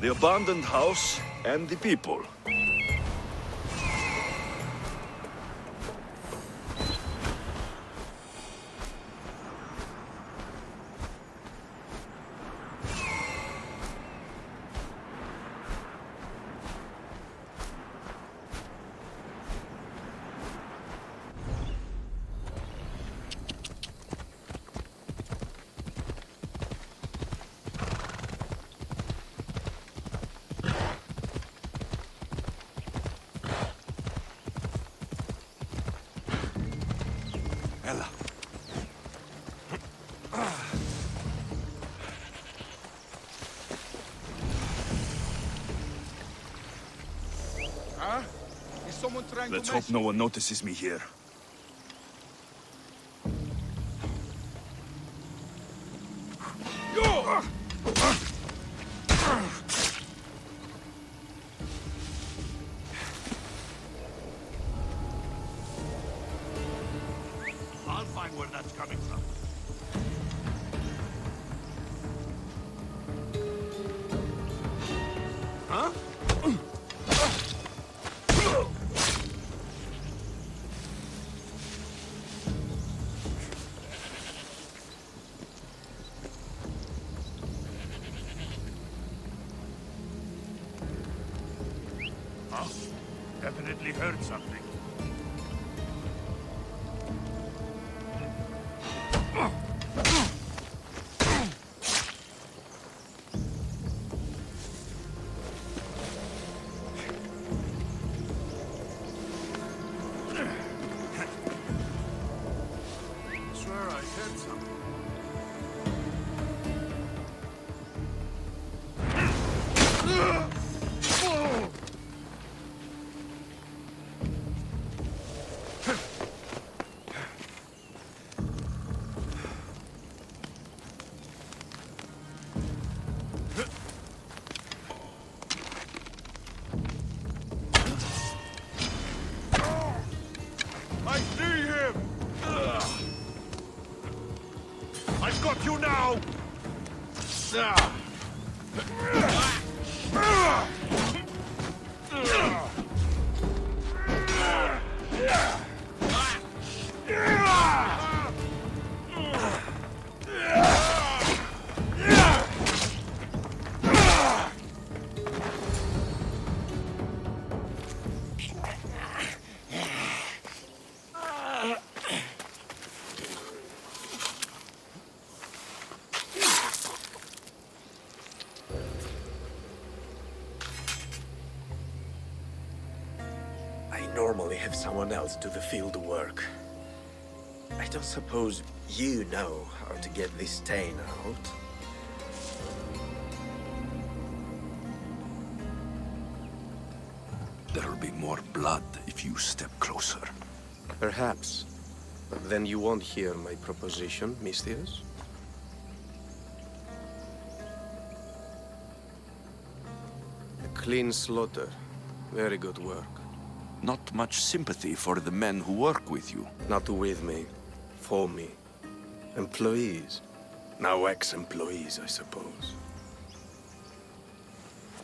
The abandoned house and the people. Ella. Huh? Is someone trying Let's to hope no one notices me here. I'll find where that's coming from. Huh? Oh, definitely heard something. Swear I heard something. I see him! I've got you now! I normally have someone else do the field work. I don't suppose you know how to get this stain out? There'll be more blood if you step closer. Perhaps. But then you won't hear my proposition, Mistius? A clean slaughter. Very good work. Not much sympathy for the men who work with you. Not with me. For me. Employees. Now ex-employees, I suppose.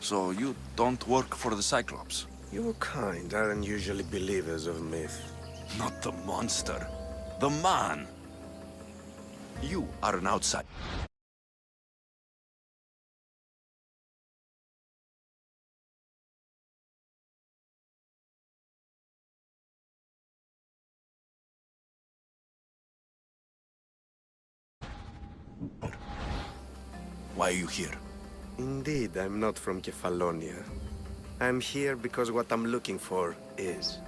So you don't work for the Cyclops? Your kind aren't usually believers of myth. Not the monster. The man. You are an outsider. Why are you here? Indeed, I'm not from Kefalonia. I'm here because what I'm looking for is.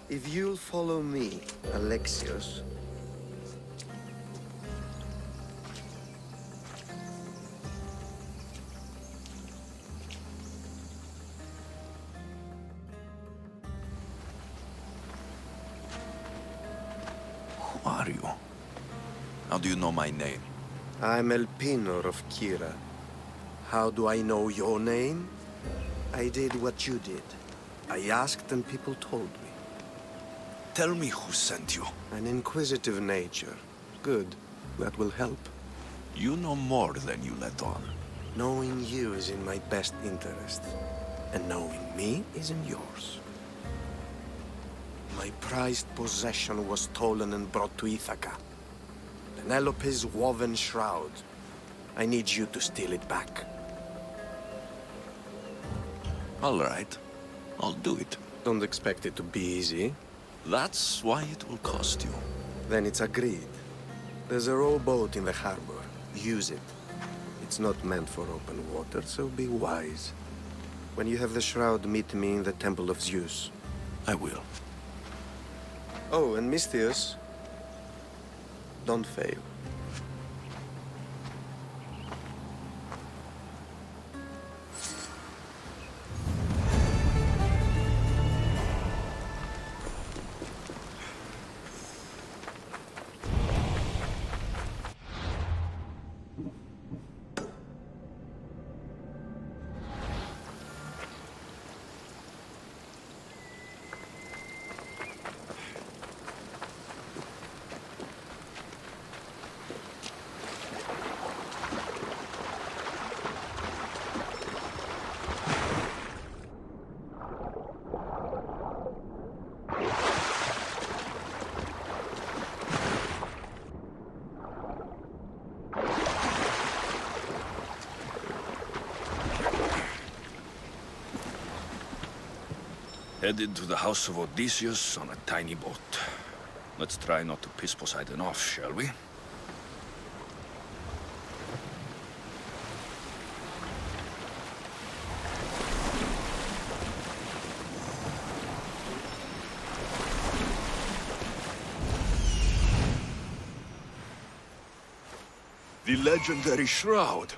If you'll follow me, Alexios. Who are you? How do you know my name? I'm Elpinor of Kira. How do I know your name? I did what you did. I asked and people told me. Tell me who sent you. An inquisitive nature. Good. That will help. You know more than you let on. Knowing you is in my best interest. And knowing me is in yours. My prized possession was stolen and brought to Ithaca. Penelope's woven shroud. I need you to steal it back. All right. I'll do it. Don't expect it to be easy. That's why it will cost you. Then it's agreed. There's a rowboat in the harbor. Use it. It's not meant for open water, so be wise. When you have the shroud, meet me in the Temple of Zeus. I will. Oh, and Misthios, don't fail. Headed to the house of Odysseus on a tiny boat. Let's try not to piss Poseidon off, shall we? The legendary shroud.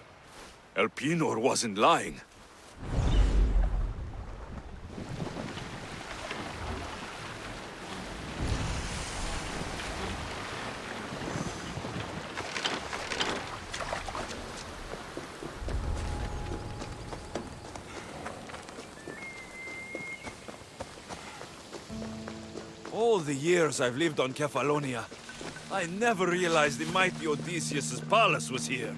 Elpinor wasn't lying. All the years I've lived on Kefalonia, I never realized the mighty Odysseus' palace was here.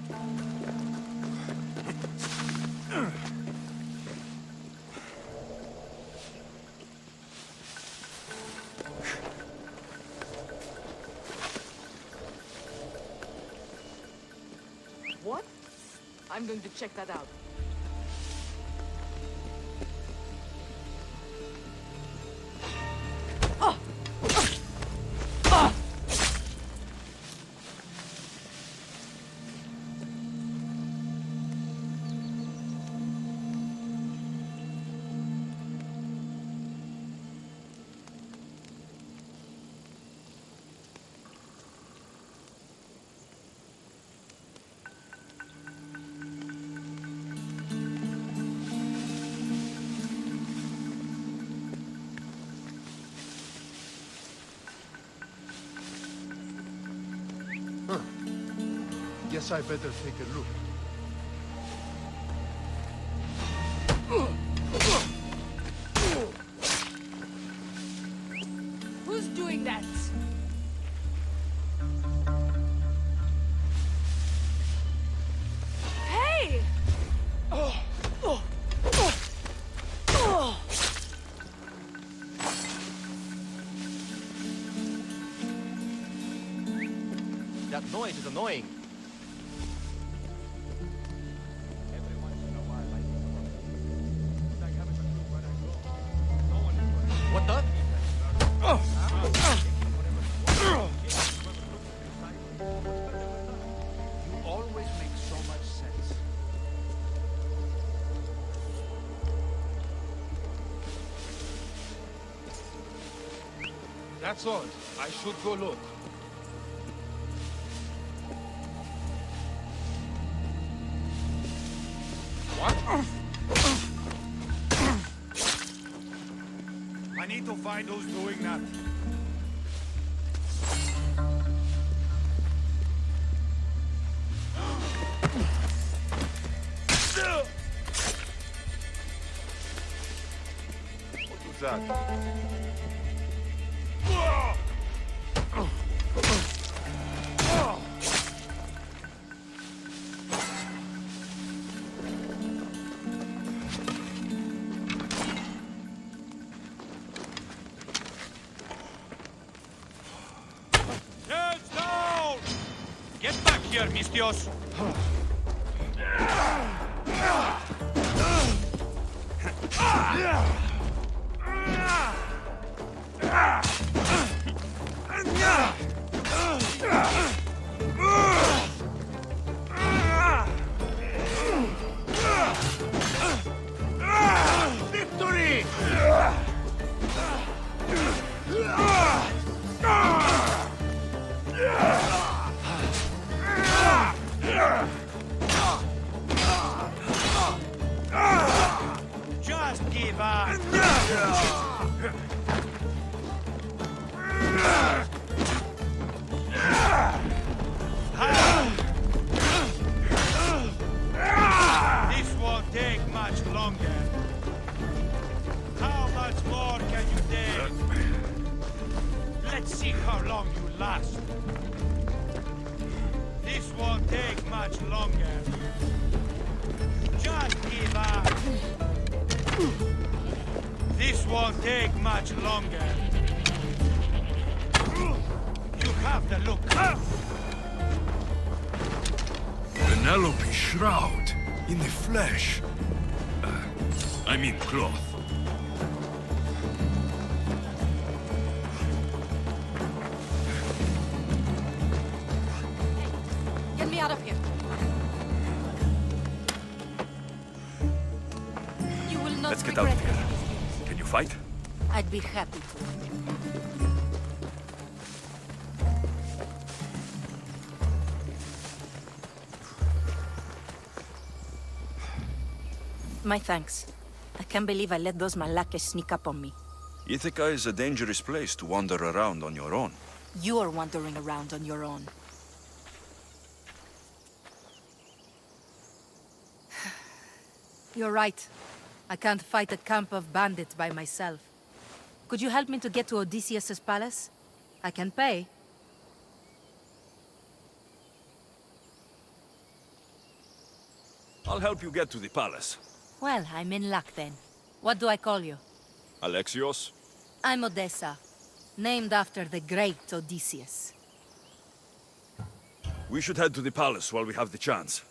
What? I'm going to check that out. Guess I better take a look. Who's doing that? Hey! That noise is annoying. What the? You always make so much sense. That's all. I should go look. What? I need to find who's doing that. that? Heads down! Get back here, Mistios! Victory! Just give up! This won't take much longer. How much more can you take? Let's see how long you last. This won't take much longer. Just give up. This won't take much longer. You have the look. Penelope shroud in the flesh. I mean cloth. Get me out of here. You will not Let's get out regret of here. Can you fight? I'd be happy to. My thanks. I can't believe I let those Malakas sneak up on me. Ithaca is a dangerous place to wander around on your own. You're wandering around on your own. You're right. I can't fight a camp of bandits by myself. Could you help me to get to Odysseus' palace? I can pay. I'll help you get to the palace. Well, I'm in luck then. What do I call you? Alexios? I'm Odessa, named after the great Odysseus. We should head to the palace while we have the chance.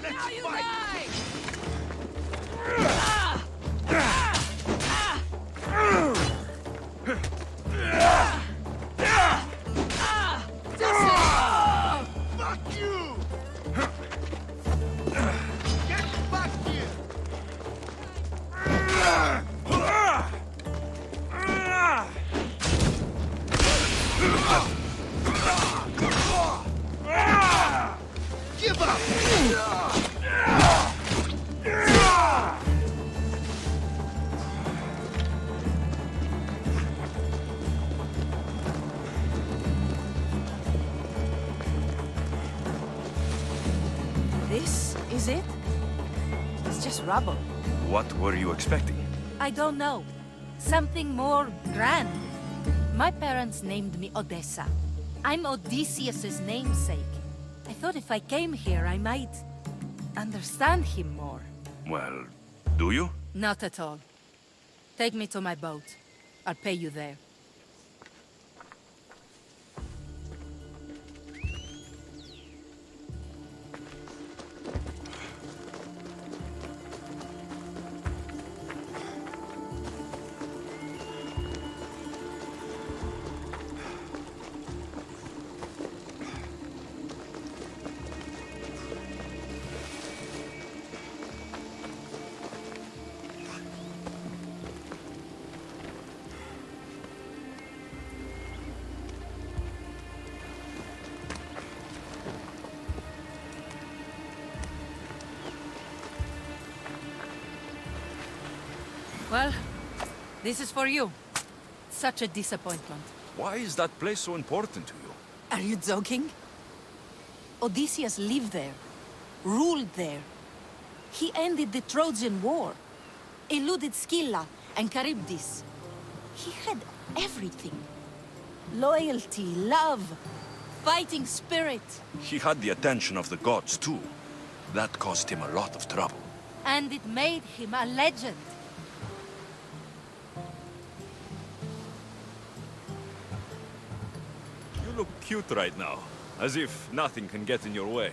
Now you die! Fuck you! Get back here! Give up! This is it? It's just rubble. What were you expecting? I don't know. Something more grand. My parents named me Odessa. I'm Odysseus' namesake. I thought if I came here, I might understand him more. Well, do you? Not at all. Take me to my boat. I'll pay you there. Well, This is for you. Such a disappointment. Why is that place so important to you? Are you joking? Odysseus lived there, ruled there. He ended the Trojan War, eluded Scylla and Charybdis. He had everything. Loyalty, love, fighting spirit. He had the attention of the gods, too. That caused him a lot of trouble. And it made him a legend. You look cute right now, as if nothing can get in your way.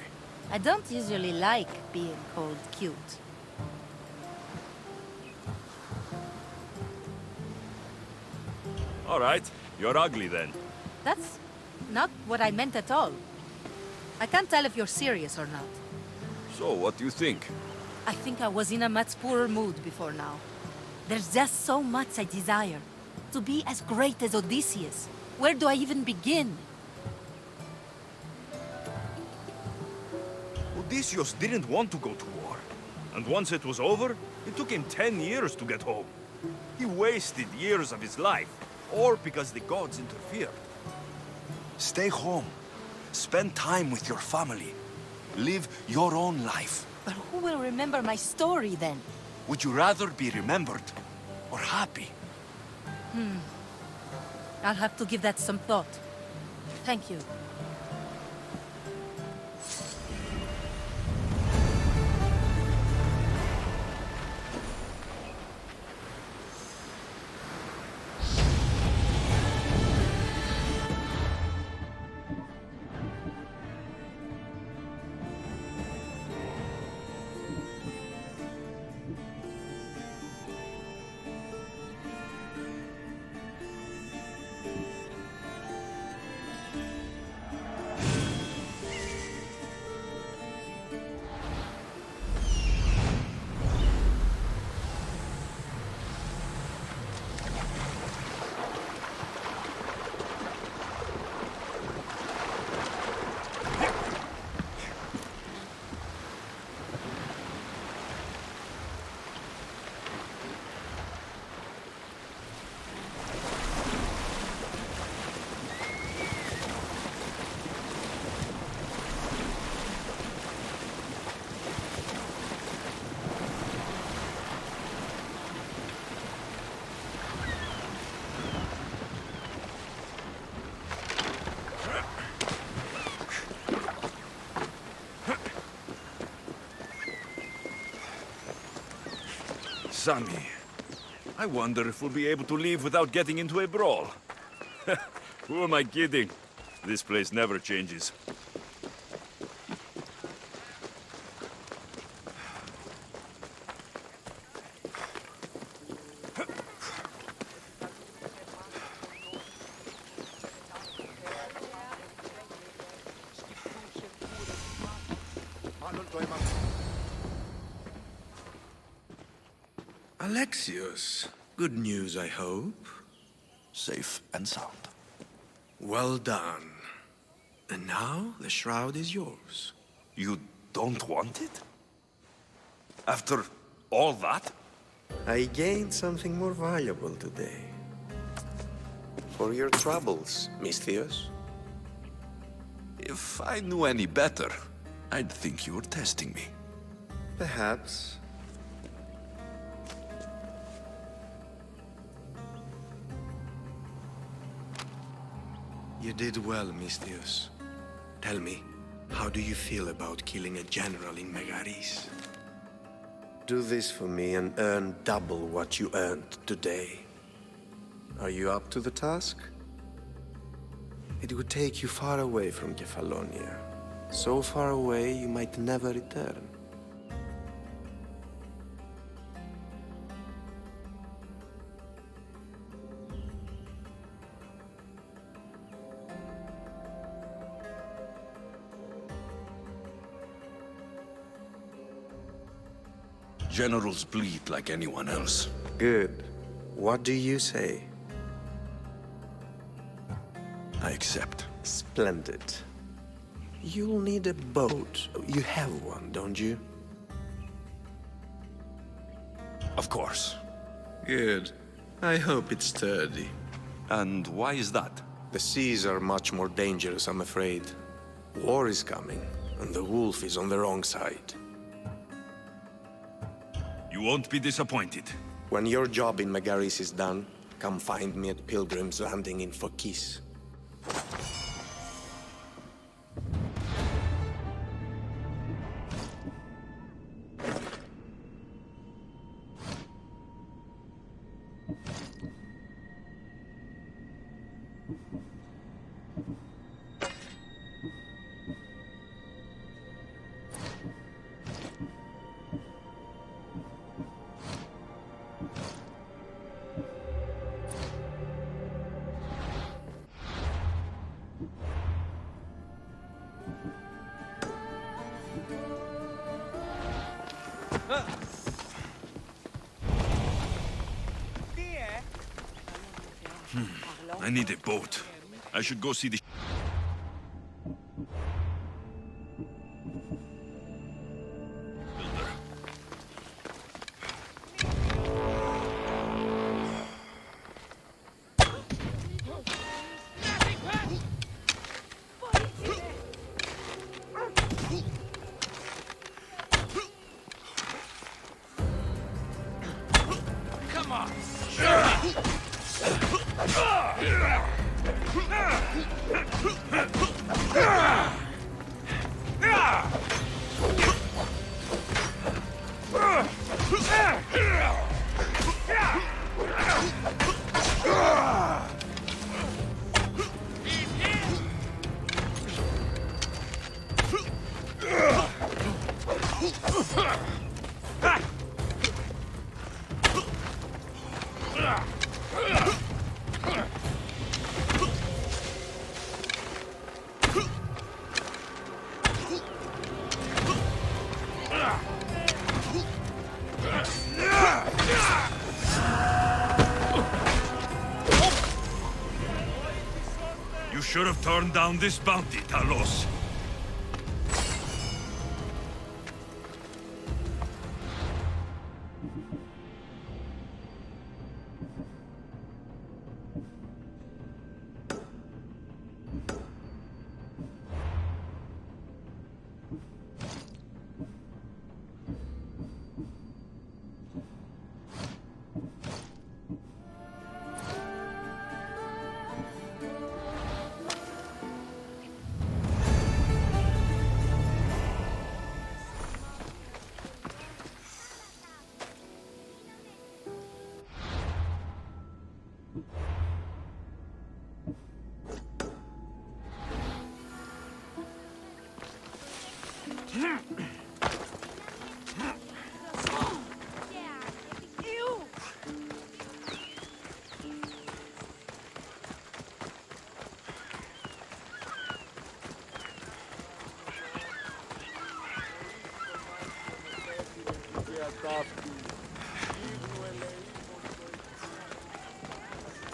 I don't usually like being called cute. All right, you're ugly then. That's not what I meant at all. I can't tell if you're serious or not. So, what do you think? I think I was in a much poorer mood before now. There's just so much I desire. To be as great as Odysseus. Where do I even begin? Odysseus didn't want to go to war. And once it was over, it took him 10 years to get home. He wasted years of his life, all because the gods interfered. Stay home. Spend time with your family. Live your own life. But who will remember my story then? Would you rather be remembered or happy? I'll have to give that some thought. Thank you. Sammy, I wonder if we'll be able to leave without getting into a brawl. Who am I kidding? This place never changes. Alexios, good news, I hope. Safe and sound. Well done. And now the shroud is yours. You don't want it? After all that? I gained something more valuable today. For your troubles, Misthios. If I knew any better, I'd think you were testing me. Perhaps. You did well, Misthios. Tell me, how do you feel about killing a general in Megaris? Do this for me and earn double what you earned today. Are you up to the task? It would take you far away from Kefalonia. So far away you might never return. Generals bleed like anyone else. Good. What do you say? I accept. Splendid. You'll need a boat. You have one, don't you? Of course. Good. I hope it's sturdy. And why is that? The seas are much more dangerous, I'm afraid. War is coming, and the wolf is on the wrong side. You won't be disappointed. When your job in Megaris is done, come find me at Pilgrim's Landing in Phokis. I need a boat. I should go see the... builder. Come on. You should have turned down this bounty, Talos.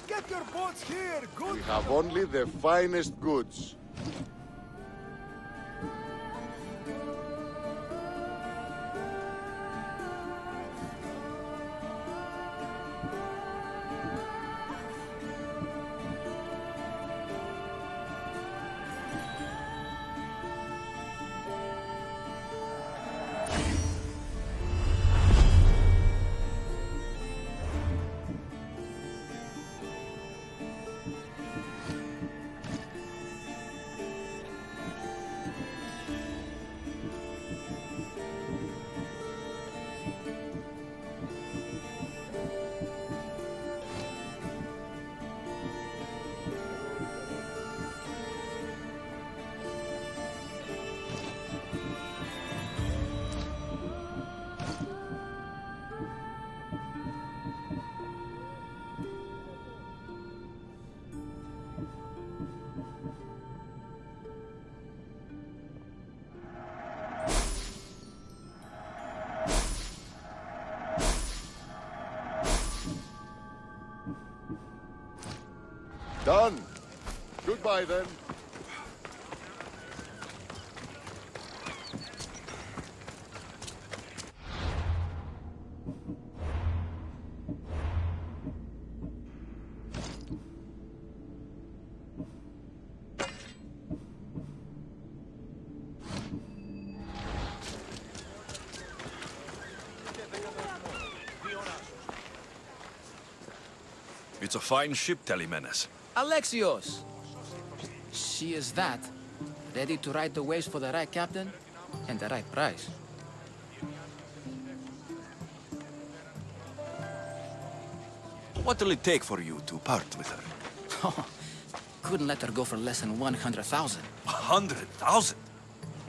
Get your boats here, good. We have only the finest goods. Done. Goodbye, then. It's a fine ship, Telemenes. Alexios! She is that. Ready to ride the waves for the right captain and the right price. What'll it take for you to part with her? Couldn't let her go for less than 100,000. 100,000?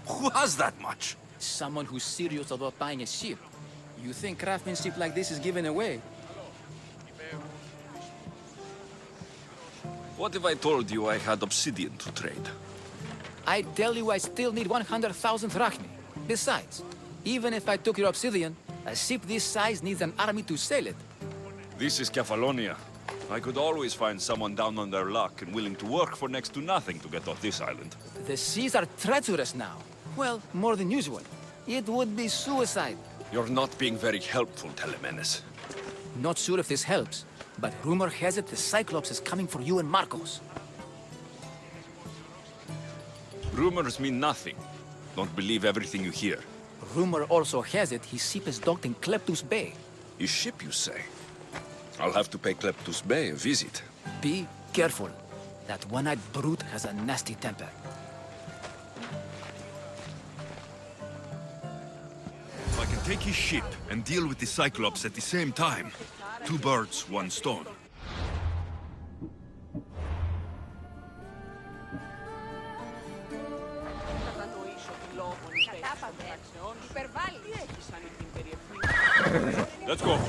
Who has that much? Someone who's serious about buying a ship. You think craftsmanship like this is given away? What if I told you I had obsidian to trade? I tell you I still need 100,000 drachmi. Besides, even if I took your obsidian, a ship this size needs an army to sail it. This is Kefalonia. I could always find someone down on their luck and willing to work for next to nothing to get off this island. The seas are treacherous now. Well, more than usual. It would be suicide. You're not being very helpful, Telemenes. Not sure if this helps, but rumor has it the Cyclops is coming for you and Marcos. Rumors mean nothing. Don't believe everything you hear. Rumor also has it his ship is docked in Kleptus Bay. His ship, you say? I'll have to pay Kleptus Bay a visit. Be careful. That one-eyed brute has a nasty temper. If I can take his ship and deal with the Cyclops at the same time, 2 birds, 1 stone. Let's go.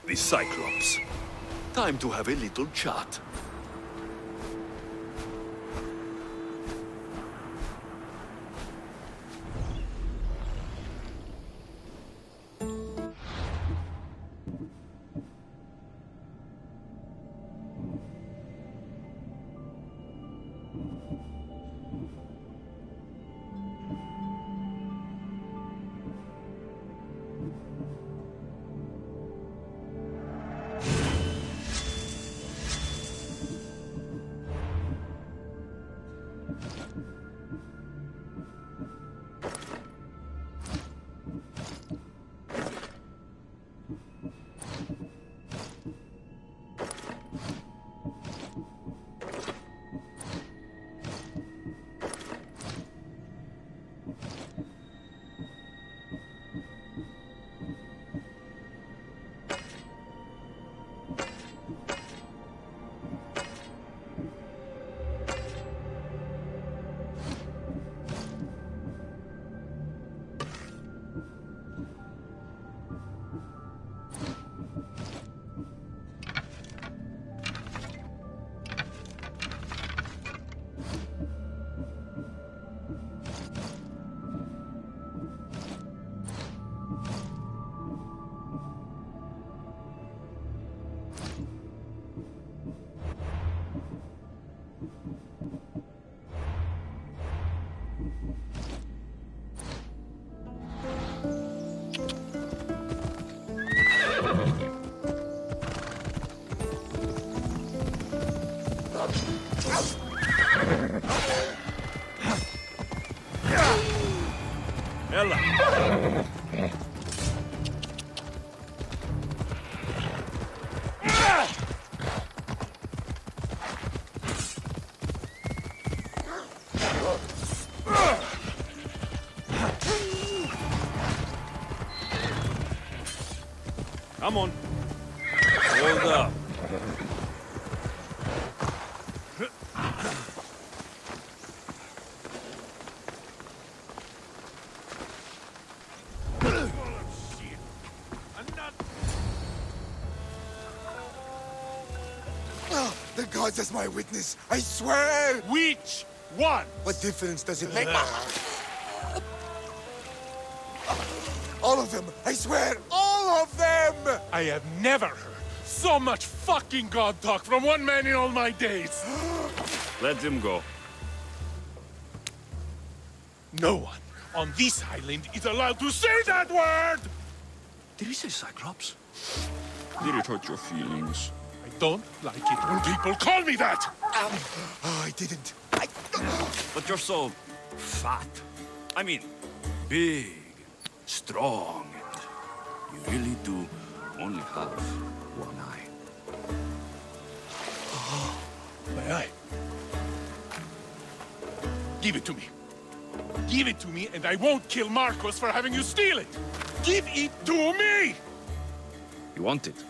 The Cyclops. Time to have a little chat. Ella. Come on. Hold up. The gods as my witness, I swear! Which one? What difference does it make? All of them, I swear, all of them! I have never heard so much fucking god talk from one man in all my days. Let him go. No one on this island is allowed to say that word! Did he say Cyclops? Did it hurt your feelings? I don't like it when people call me that! Oh, I didn't. But you're so fat. I mean, big, strong, and you really do only have one eye. My eye. Give it to me. Give it to me, and I won't kill Marcos for having you steal it! Give it to me! You want it?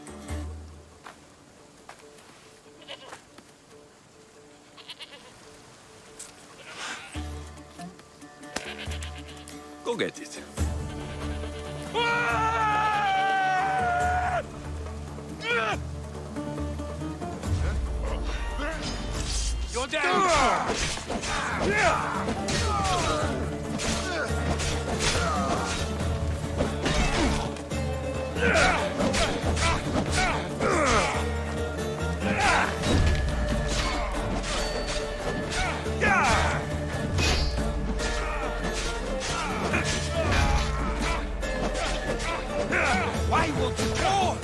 Go get it. You're down! Why won't you go?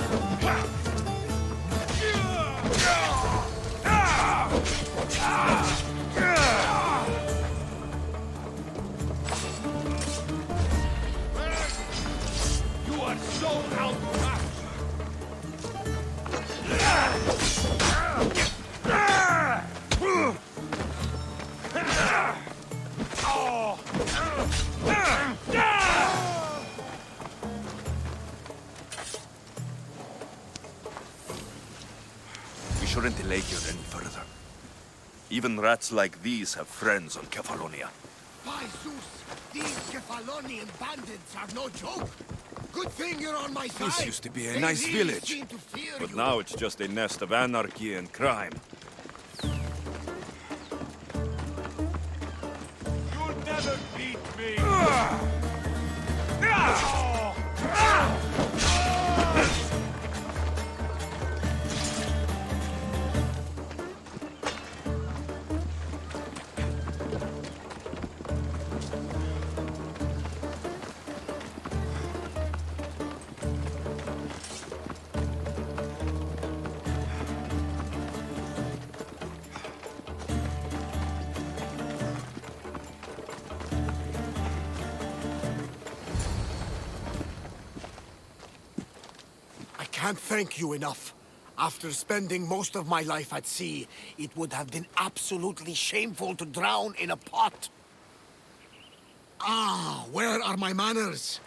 You are so outmatched. We shouldn't delay here any further. Even rats like these have friends on Kefalonia. By Zeus, these Kefalonian bandits are no joke. Good thing you're on my side. This used to be a They nice really village. seem to fear But you. now it's just a nest of anarchy and crime. You'll never beat me! I can't thank you enough. After spending most of my life at sea, it would have been absolutely shameful to drown in a pot. Ah, where are my manners?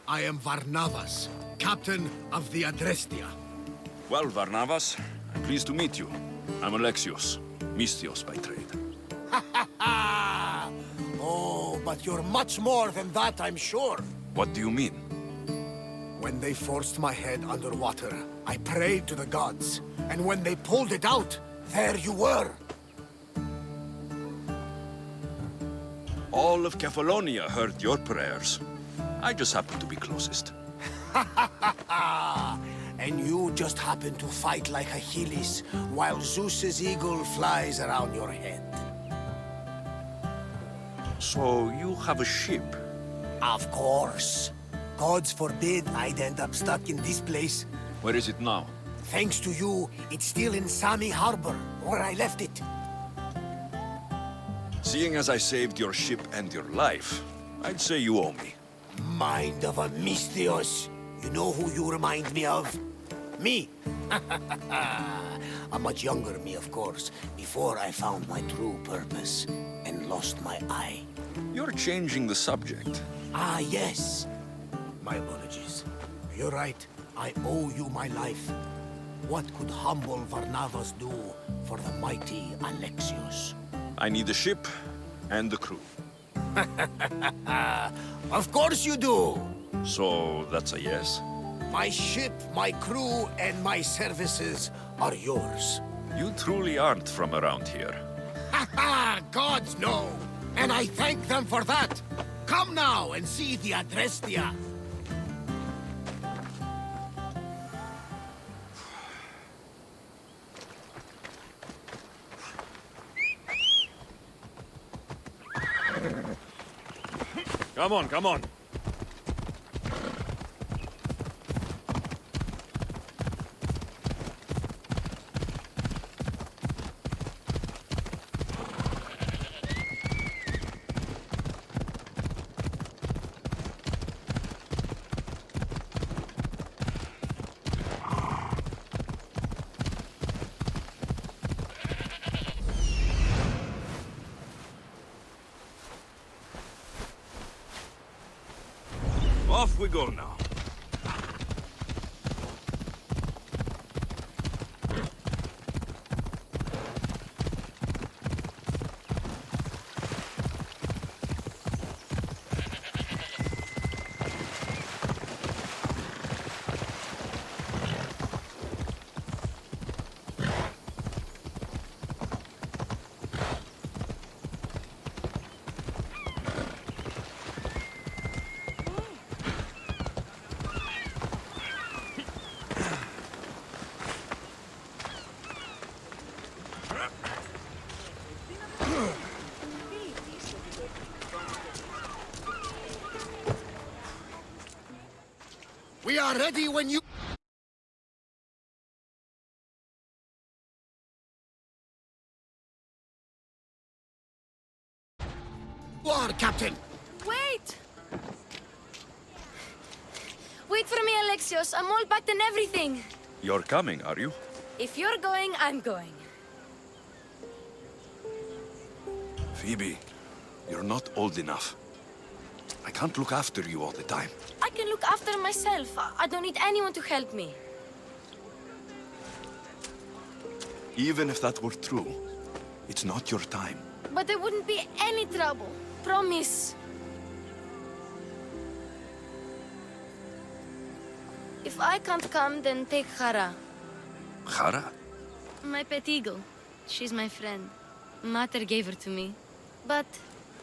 I am Varnavas, captain of the Adrestia. Well, Varnavas, I'm pleased to meet you. I'm Alexios, Mystios by trade. Oh, but you're much more than that, I'm sure. What do you mean? When they forced my head underwater, I prayed to the gods. And when they pulled it out, there you were. All of Kefalonia heard your prayers. I just happened to be closest. And you just happen to fight like Achilles, while Zeus's eagle flies around your head. So you have a ship? Of course. Gods forbid I'd end up stuck in this place. Where is it now? Thanks to you, it's still in Sami Harbor, where I left it. Seeing as I saved your ship and your life, I'd say you owe me. Mind of a Mystios. You know who you remind me of? Me. A much younger me, of course, before I found my true purpose and lost my eye. You're changing the subject. Ah, yes. My apologies. You're right. I owe you my life. What could humble Varnavas do for the mighty Alexios? I need the ship and the crew. Of course you do. So that's a yes? My ship, my crew, and my services are yours. You truly aren't from around here. Ha ha! Gods no! And I thank them for that! Come now and see the Adrestia! Come on, come on. Off we go now. We are ready when you... are, Captain. Wait! Wait for me, Alexios. I'm all packed and everything. You're coming, are you? If you're going, I'm going. Phoebe, you're not old enough. I can't look after you all the time. I can look after myself. I don't need anyone to help me. Even if that were true, it's not your time. But there wouldn't be any trouble. Promise. If I can't come, then take Hara. Hara? My pet eagle. She's my friend. Mater gave her to me. But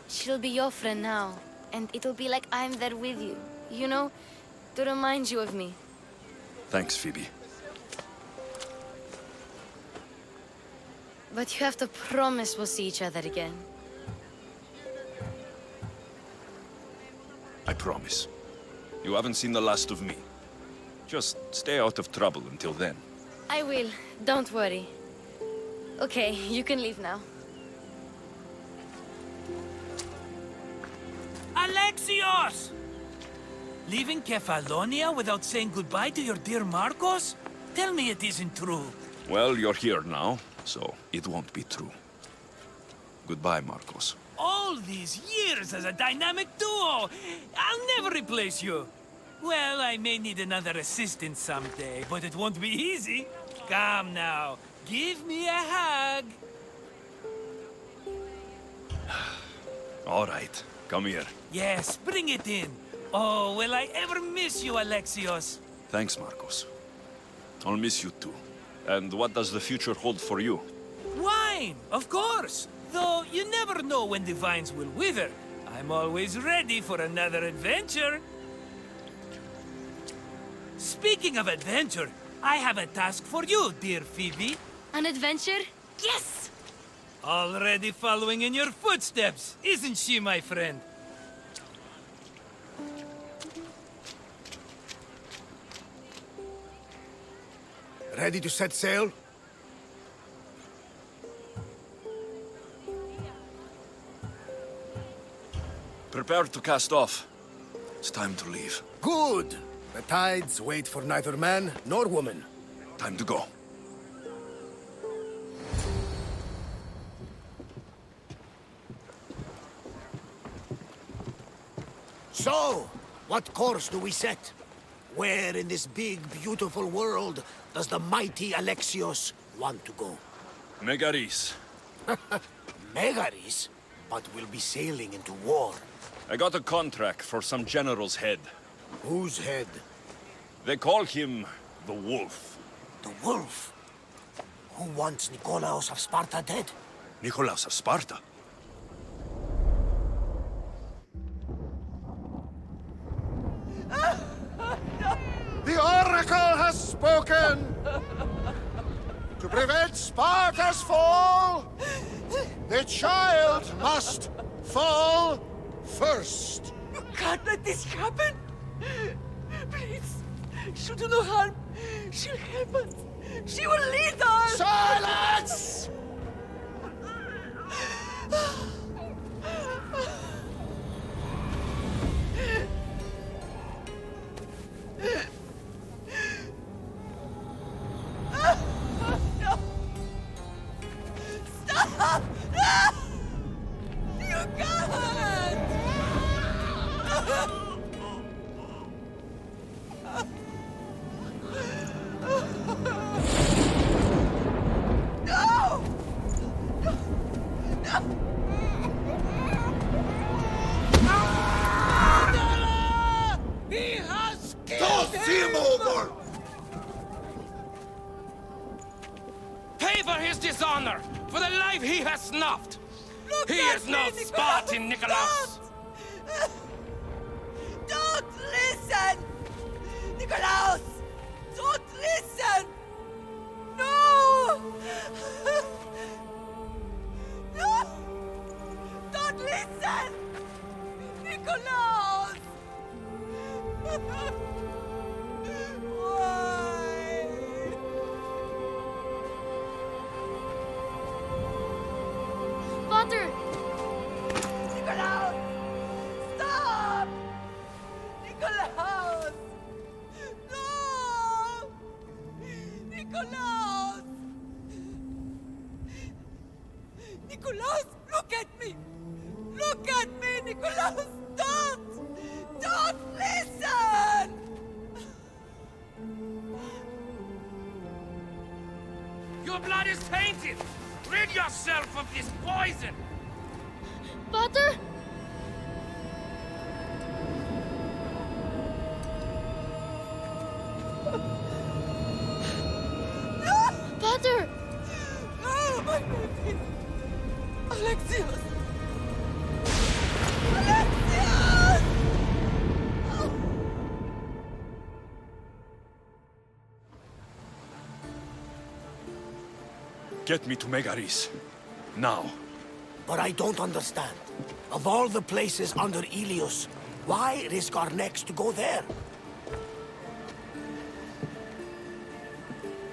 she'll be your friend now. And it'll be like I'm there with you. You know, to remind you of me. Thanks, Phoebe. But you have to promise we'll see each other again. I promise. You haven't seen the last of me. Just stay out of trouble until then. I will. Don't worry. Okay, you can leave now. Alexios! Leaving Kefalonia without saying goodbye to your dear Marcos? Tell me it isn't true. Well, you're here now, so it won't be true. Goodbye, Marcos. All these years as a dynamic duo! I'll never replace you! Well, I may need another assistant someday, but it won't be easy. Come now, give me a hug. All right, come here. Yes, bring it in. Oh, will I ever miss you, Alexios? Thanks, Marcos. I'll miss you too. And what does the future hold for you? Wine, of course. Though you never know when the vines will wither. I'm always ready for another adventure. Speaking of adventure, I have a task for you, dear Phoebe. An adventure? Yes! Already following in your footsteps, isn't she, my friend? Ready to set sail? Prepare to cast off. It's time to leave. Good! The tides wait for neither man nor woman. Time to go. So, what course do we set? Where in this big, beautiful world does the mighty Alexios want to go? Megaris. Megaris? But we'll be sailing into war. I got a contract for some general's head. Whose head? They call him the Wolf. The Wolf? Who wants Nikolaos of Sparta dead? Nikolaos of Sparta? The Oracle has spoken! To prevent Sparta's fall, the child must fall first. You can't let this happen! Please, she'll do no harm. She'll help us. She will lead us! Silence! No! Stop! No! You can't! No! He has killed him! over! Pay for his dishonor, for the life he has snuffed! He is no Spartan, Nikolaos! Don't listen! Nikolaos! Don't listen! No! No! Don't listen! Nikolaos! Why? Father! Nikolaos! Stop! Nikolaos! No! Nikolaos! Nikolaos, look at me! Look at me, Nikolaos! Don't! Don't listen! Your blood is tainted! Rid yourself of this poison! Father? Father! Oh, my baby! Alexios! Alexios! Get me to Megaris. Now. But I don't understand. Of all the places under Ilios, why risk our necks to go there?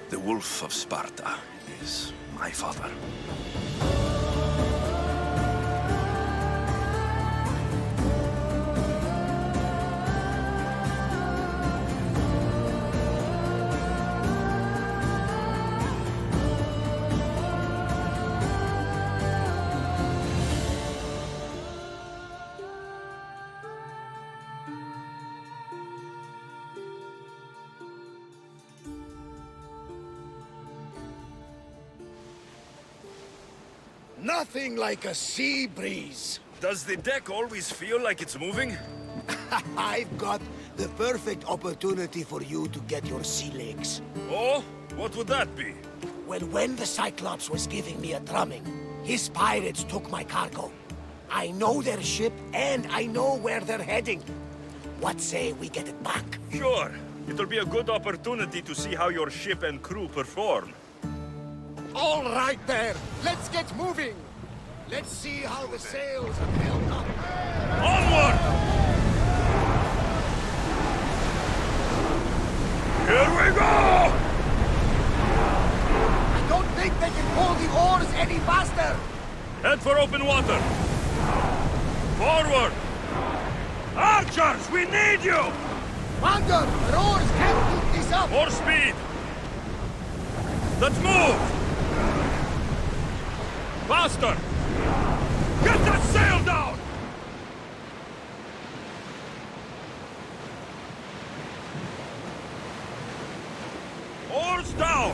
The Wolf of Sparta is my father. Nothing like a sea breeze. Does the deck always feel like it's moving? I've got the perfect opportunity for you to get your sea legs. Oh? What would that be? Well, when the Cyclops was giving me a drumming, his pirates took my cargo. I know their ship, and I know where they're heading. What say we get it back? Sure. It'll be a good opportunity to see how your ship and crew perform. All right there, let's get moving. Let's see how the sails have held up. Onward! Here we go! I don't think they can pull the oars any faster. Head for open water. Forward! Archers, we need you! Commander, the rowers can't keep this up! More speed! Let's move! Faster! Get that sail down! Oars down!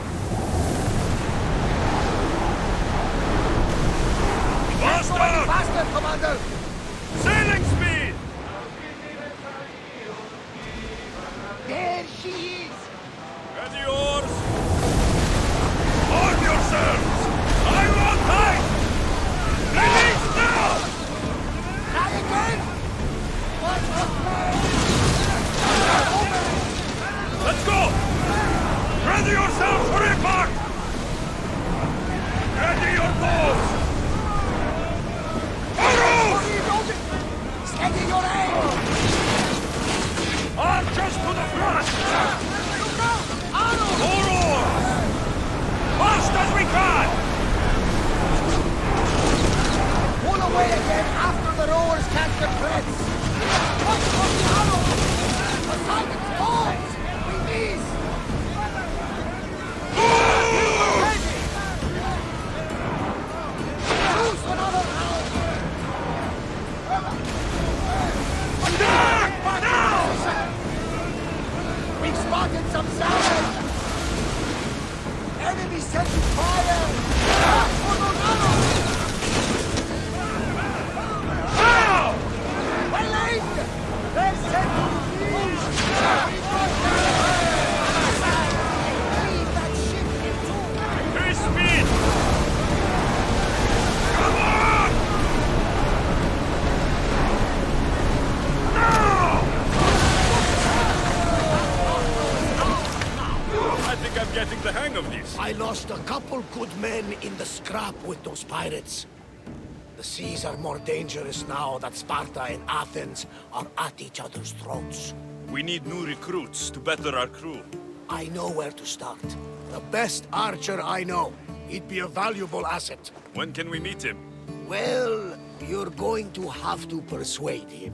Faster! Faster, Commander! Sailing speed! There she is! Ready oars! Arm yourselves! I want tight! Release now! Try again! Let's go! Ready yourselves for impact! Ready your bows! Arrows! Steady your aim! Archers to the front! More oars! Fast as we can! Pull away again after the rowers catch the threads! Watch for the arrows! The silence falls! We miss! Choose another round! Attack! Now! We've spotted some salvage! Enemy setting fire! Back for those arrows! Now! Well aimed! They're set to refuse! Leave that ship in two! Increase speed! Come on! Now! I think I'm getting the hang of this. I lost a couple good men in the scrap with those pirates. The seas are more dangerous now that Sparta and Athens are at each other's throats. We need new recruits to better our crew. I know where to start. The best archer I know. He'd be a valuable asset. When can we meet him? Well, you're going to have to persuade him.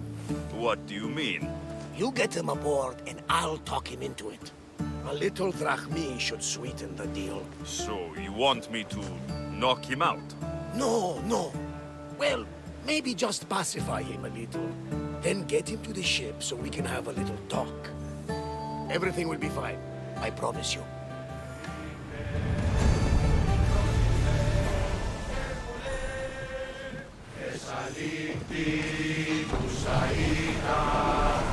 What do you mean? You get him aboard and I'll talk him into it. A little drachmi should sweeten the deal. So, you want me to knock him out? No, no. Well, maybe just pacify him a little. Then get him to the ship so we can have a little talk. Everything will be fine. I promise you.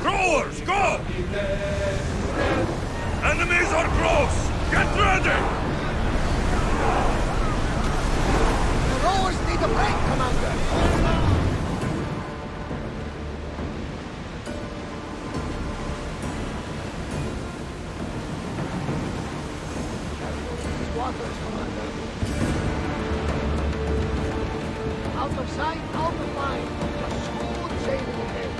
Rowers, go! Enemies are close! Get ready! The rowers need a break, Commander! Waters, Commander. Out of sight, out of mind. Just smooth sailing ahead.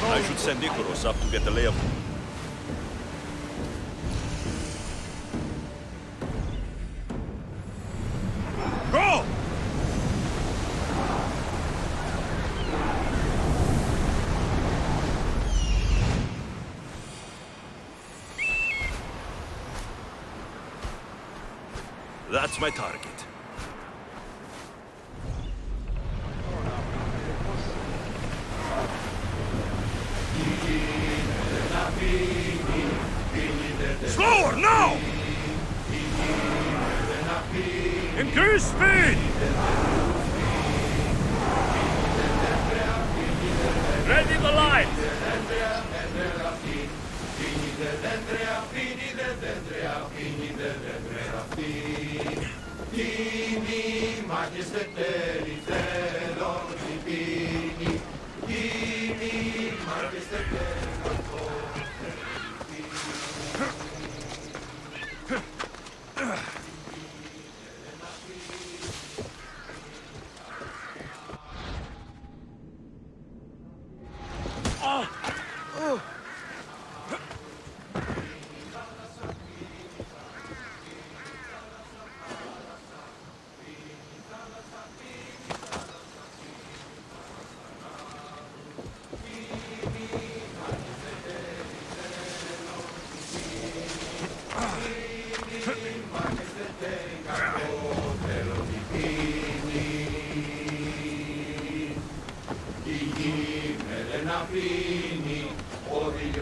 I should send Icarus up to get the lay of... Go! That's my target. Slower, now! Increase speed! Ready the light!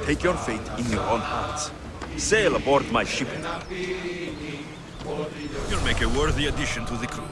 Take your fate in your own hands. Sail aboard my ship. You'll make a worthy addition to the crew.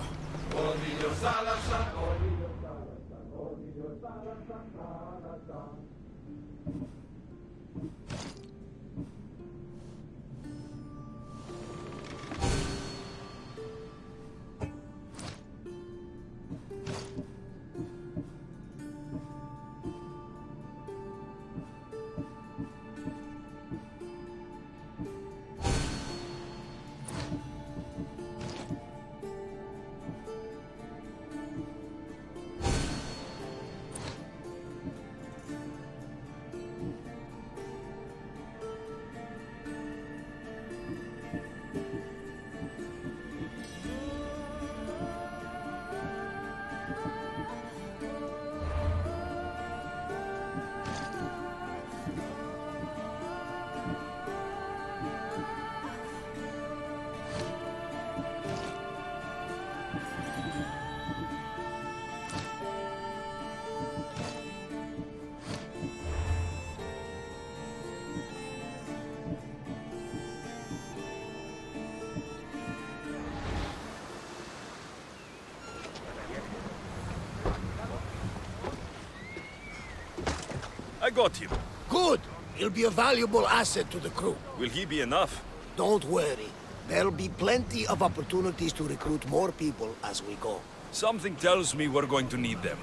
I got him. Good. He'll be a valuable asset to the crew. Will he be enough? Don't worry. There'll be plenty of opportunities to recruit more people as we go. Something tells me we're going to need them.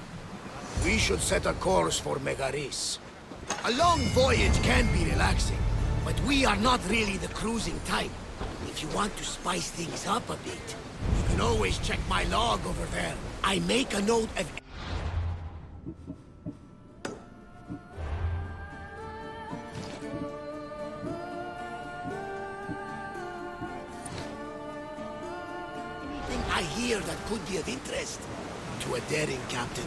We should set a course for Megaris. A long voyage can be relaxing, but we are not really the cruising type. If you want to spice things up a bit, you can always check my log over there. I make a note of... anything I hear that could be of interest to a daring captain.